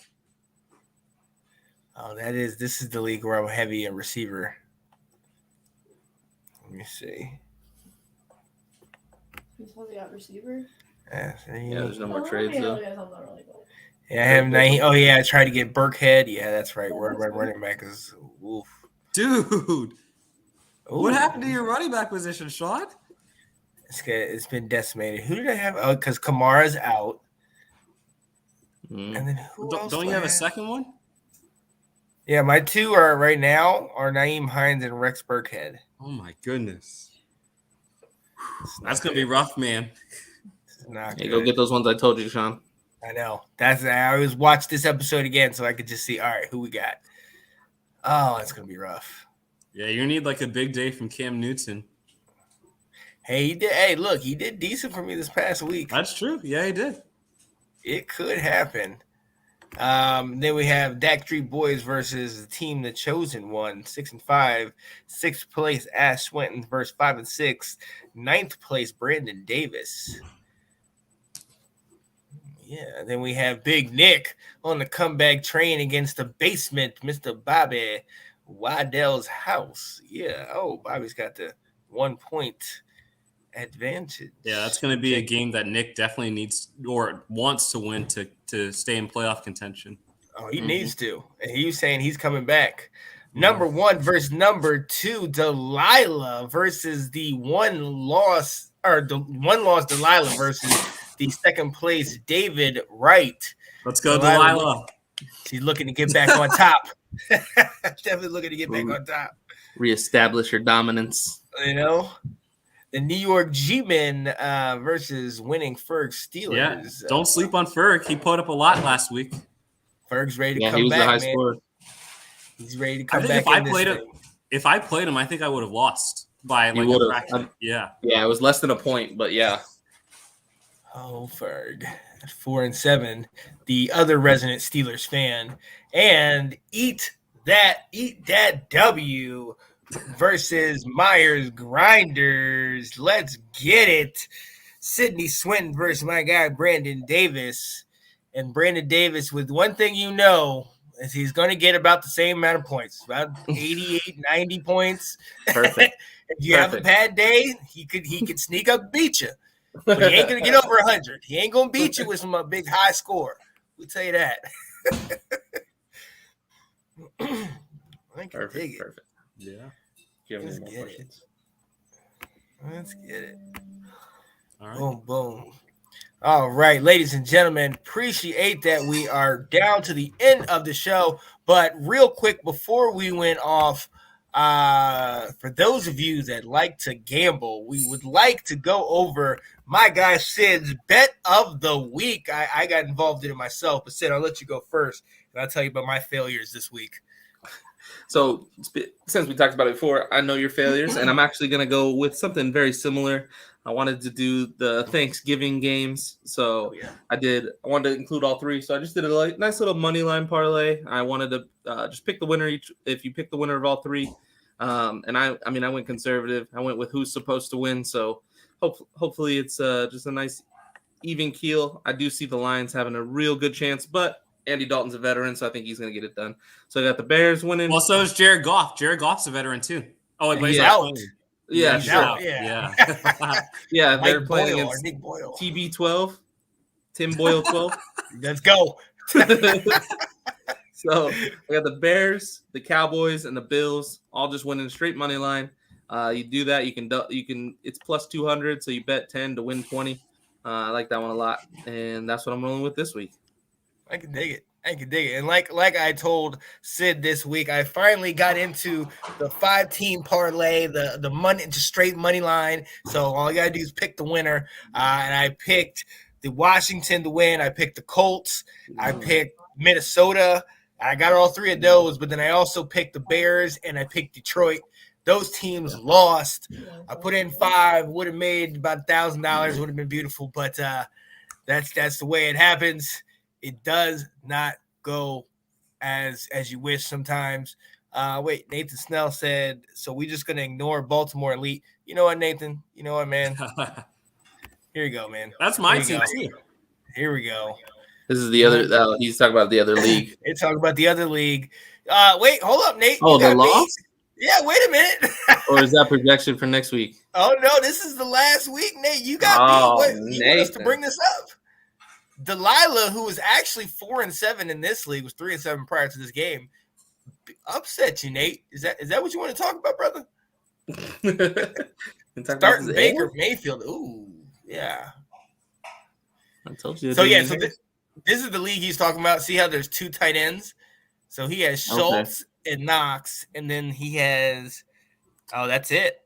Oh, this is the league where I'm heavy in receiver. Let me see. You totally got receiver? Yeah, There's no more trades though. Yeah, I have 9. Oh yeah, I tried to get Burkhead. Yeah, that's right. Where my running back is. Oof. Dude, Ooh. what happened to your running back position, Sean? It's been decimated. Who did I have? Oh, because Kamara's out. And then who else? Don't you have a second one? Yeah, my two are right now are Naeem Hines and Rex Burkhead. Oh my goodness. That's gonna be rough, man. Not Hey, good. go get those ones I told you, Sean. I know. I always watch this episode again so I could just see, all right, who we got. Oh, it's gonna be rough. Yeah, you need like a big day from Cam Newton. Hey, he did. Hey, look, he did decent for me this past week. That's true. Yeah, he did. It could happen. Then we have Dak Street Boys versus the team The Chosen One, 6-5. 6th place, Ash Swinton versus 5-6. 9th place, Brandon Davis. Yeah, then we have Big Nick on the comeback train against the basement, Mr. Bobby Waddell's house. Yeah. Oh, Bobby's got the 1 point advantage. Yeah, that's going to be a game that Nick definitely needs or wants to win to stay in playoff contention. Oh, he needs to. And he's saying he's coming back. Number 1 versus number 2, Delilah versus the one loss Delilah versus the second place David Wright. Let's go, Delilah. She's looking to get back on top. Definitely looking to get back on top. Reestablish your dominance. You know, the New York G-Men versus winning Ferg Steelers. Yeah, don't sleep on Ferg. He put up a lot last week. Ferg's ready to he come was back, the high man. scorer. He's ready to come I back. think if I played him, I think I would have lost by like a fraction. Yeah, it was less than a point, but yeah. Oh, Ferg, 4-7, the other resident Steelers fan, and eat that W versus Myers Grinders. Let's get it. Sidney Swinton versus my guy Brandon Davis, and Brandon Davis with one thing is he's going to get about the same amount of points, about 88, 90 points. Perfect. If you have a bad day, he could sneak up and beat you. But he ain't going to get over 100. He ain't going to beat you with some big high score. We tell you that. I can dig it. Perfect. yeah. Let's get it. Let's get it. All right. Boom, boom. All right, ladies and gentlemen, appreciate that we are down to the end of the show. But real quick, before we went off, for those of you that like to gamble, we would like to go over my guy Sid's bet of the week. I got involved in it myself, but Sid, I'll let you go first, and I'll tell you about my failures this week. So since we talked about it before, I know your failures, and I'm actually going to go with something very similar. I wanted to do the Thanksgiving games, so I wanted to include all 3. So I just did a nice little money line parlay. I wanted to just pick the winner each. If you pick the winner of all 3, and I went conservative. I went with who's supposed to win. So hopefully it's just a nice even keel. I do see the Lions having a real good chance, but Andy Dalton's a veteran, so I think he's going to get it done. So I got the Bears winning. Well, so is Jared Goff. Jared Goff's a veteran too. Oh, wait, but he's out. Yeah, He's sure. out. Yeah. Yeah, they're Mike playing Boyle against Nick Boyle. TB12, Tim Boyle 12. Let's go. So I got the Bears, the Cowboys, and the Bills all just winning straight money line. You do that, you can. It's plus 200, so you bet 10 to win 20. I like that one a lot, and that's what I'm rolling with this week. I can dig it. And like I told Sid this week, I finally got into the 5-team parlay, the money, just straight money line. So all you gotta do is pick the winner. And I picked the Washington to win. I picked the Colts. I picked Minnesota. I got all 3 of those, but then I also picked the Bears and I picked Detroit. Those teams lost. I put in 5, would have made about $1,000, would have been beautiful, but that's the way it happens. It does not go as you wish sometimes. Wait, Nathan Snell said, so we just going to ignore Baltimore Elite. You know what, Nathan? You know what, man? Here you go, man. That's my team, too. Here we go. This is the other. He's talking about the other league. It's talking about the other league. Wait, hold up, Nate. Oh, the loss? Yeah, wait a minute. Or is that projection for next week? Oh, no, this is the last week, Nate. You got me. You want us to bring this up? Delilah, who was actually 4-7 in this league, was 3-7 prior to this game. Upset you, Nate. Is that what you want to talk about, brother? Starting Baker Mayfield. Ooh, yeah. I told you. So this is the league he's talking about. See how there's 2 tight ends? So he has Schultz and Knox, and then he has that's it.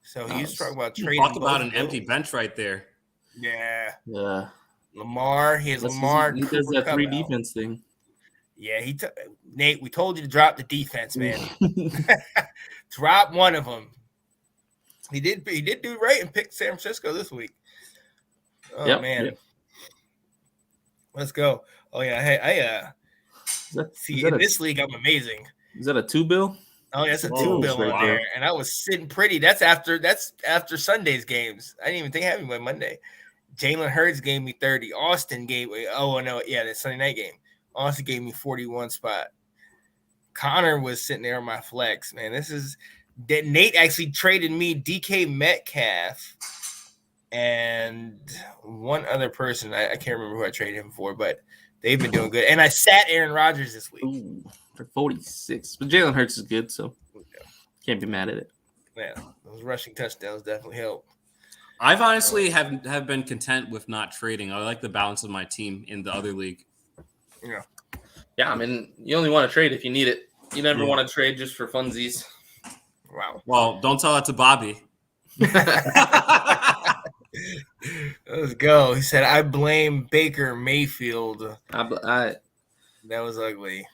So he's talking about trading. Talk about an empty bench right there. Yeah. Lamar. He has Lamar. He does that 3 defense thing. Yeah, Nate, we told you to drop the defense, man. Drop one of them. He did do right and pick San Francisco this week. Oh, man. Yep. Let's go. Oh, yeah. Hey, in this league, I'm amazing. Is that a 2-bill? Oh, that's a 2-bill right there. And I was sitting pretty. That's after Sunday's games. I didn't even think I had him by Monday. Jalen Hurts gave me 30. Austin gave the Sunday night game. Austin gave me 41 spot. Connor was sitting there on my flex, man. Nate actually traded me DK Metcalf and one other person. I can't remember who I traded him for, but they've been doing good. And I sat Aaron Rodgers this week. Ooh, for 46. But Jalen Hurts is good, so can't be mad at it. Yeah, those rushing touchdowns definitely help. I've honestly have been content with not trading. I like the balance of my team in the other league. Yeah, I mean, you only want to trade if you need it. You never want to trade just for funsies. Wow. Well, don't tell that to Bobby. Let's go. He said, I blame Baker Mayfield. That was ugly.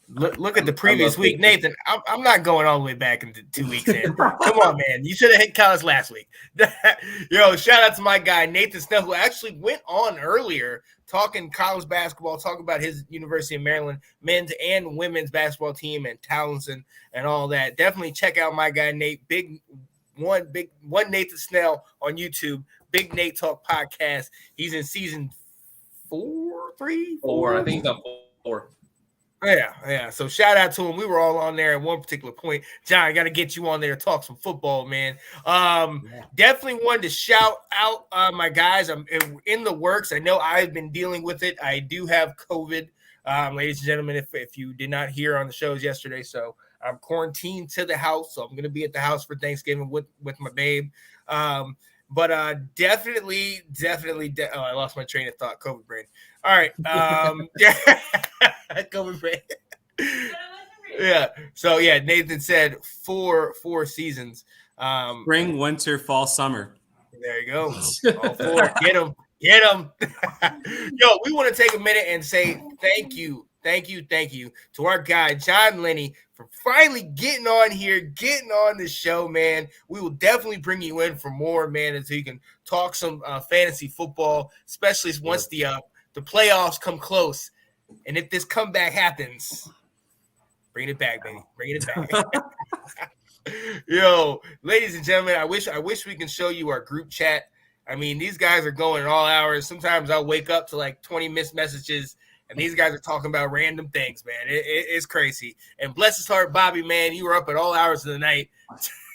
Look at the previous week, Nathan. I'm not going all the way back into 2 weeks in. Come on, man. You should have hit college last week. Yo, shout out to my guy, Nathan Snell, who actually went on earlier talking college basketball, talking about his University of Maryland men's and women's basketball team and talents and all that. Definitely check out my guy, Nate. Big one Nathan Snell on YouTube. Big Nate Talk podcast. He's in season 4. I think he's on 4. Yeah. So shout out to him. We were all on there at one particular point. John, I got to get you on there to talk some football, man. Definitely wanted to shout out my guys. I'm in the works. I know I've been dealing with it. I do have COVID, ladies and gentlemen, if you did not hear on the shows yesterday. So I'm quarantined to the house. So I'm going to be at the house for Thanksgiving with my babe. But definitely, I lost my train of thought. COVID brain. All right. COVID brain. Yeah. So yeah, Nathan said 4 seasons. Spring, winter, fall, summer. There you go. All 4. Get them. Yo, we want to take a minute and say thank you to our guy Jon Linney for finally getting on here, getting on the show, man. We will definitely bring you in for more, man, until you can talk some fantasy football, especially once the playoffs come close. And if this comeback happens, bring it back, baby. Bring it back. Yo, ladies and gentlemen, I wish we can show you our group chat. I mean, these guys are going at all hours. Sometimes I'll wake up to like 20 missed messages. And these guys are talking about random things, man. It's crazy. And bless his heart, Bobby, man, you were up at all hours of the night.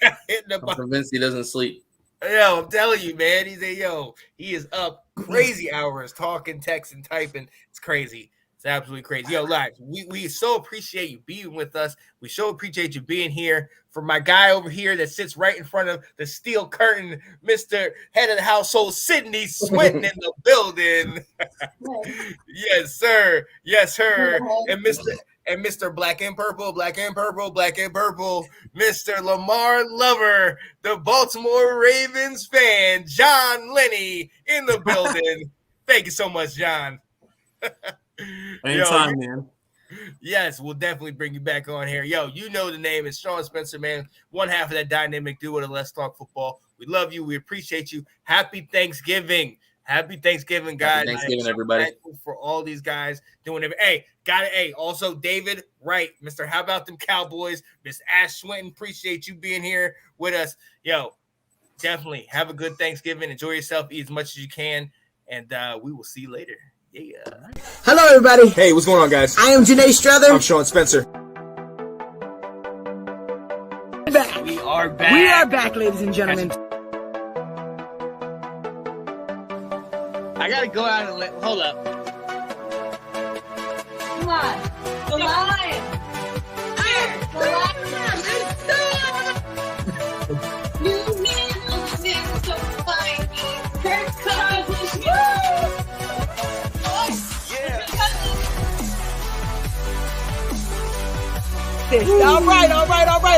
I'm convinced he doesn't sleep. Yo, I'm telling you, man. He is up crazy hours talking, texting, typing. It's crazy. It's absolutely crazy. Yo, lads, we so appreciate you being with us. We so appreciate you being here. For my guy over here that sits right in front of the steel curtain, Mr. Head of the Household, Sydney Swinton in the building. Yes, sir. And Mr. Black and Purple, Mr. Lamar Lover, the Baltimore Ravens fan, Jon Linney in the building. Thank you so much, John. Anytime, man. Yes, we'll definitely bring you back on here. Yo, you know the name. It's Sean Spencer, man. One half of that dynamic duo to Let's Talk Football. We love you. We appreciate you. Happy Thanksgiving. Happy Thanksgiving, guys. Happy Thanksgiving, everybody. Thankful for all these guys doing it. Hey, also David Wright, Mr. How About Them Cowboys, Miss Ash Swinton. Appreciate you being here with us. Yo, definitely have a good Thanksgiving. Enjoy yourself. Eat as much as you can. And we will see you later. Yeah. Hello, everybody. Hey, what's going on, guys? I am Janae Strother. I'm Sean Spencer. We are back. We are back, ladies and gentlemen. I gotta go out and hold up. Come on. The line. All right.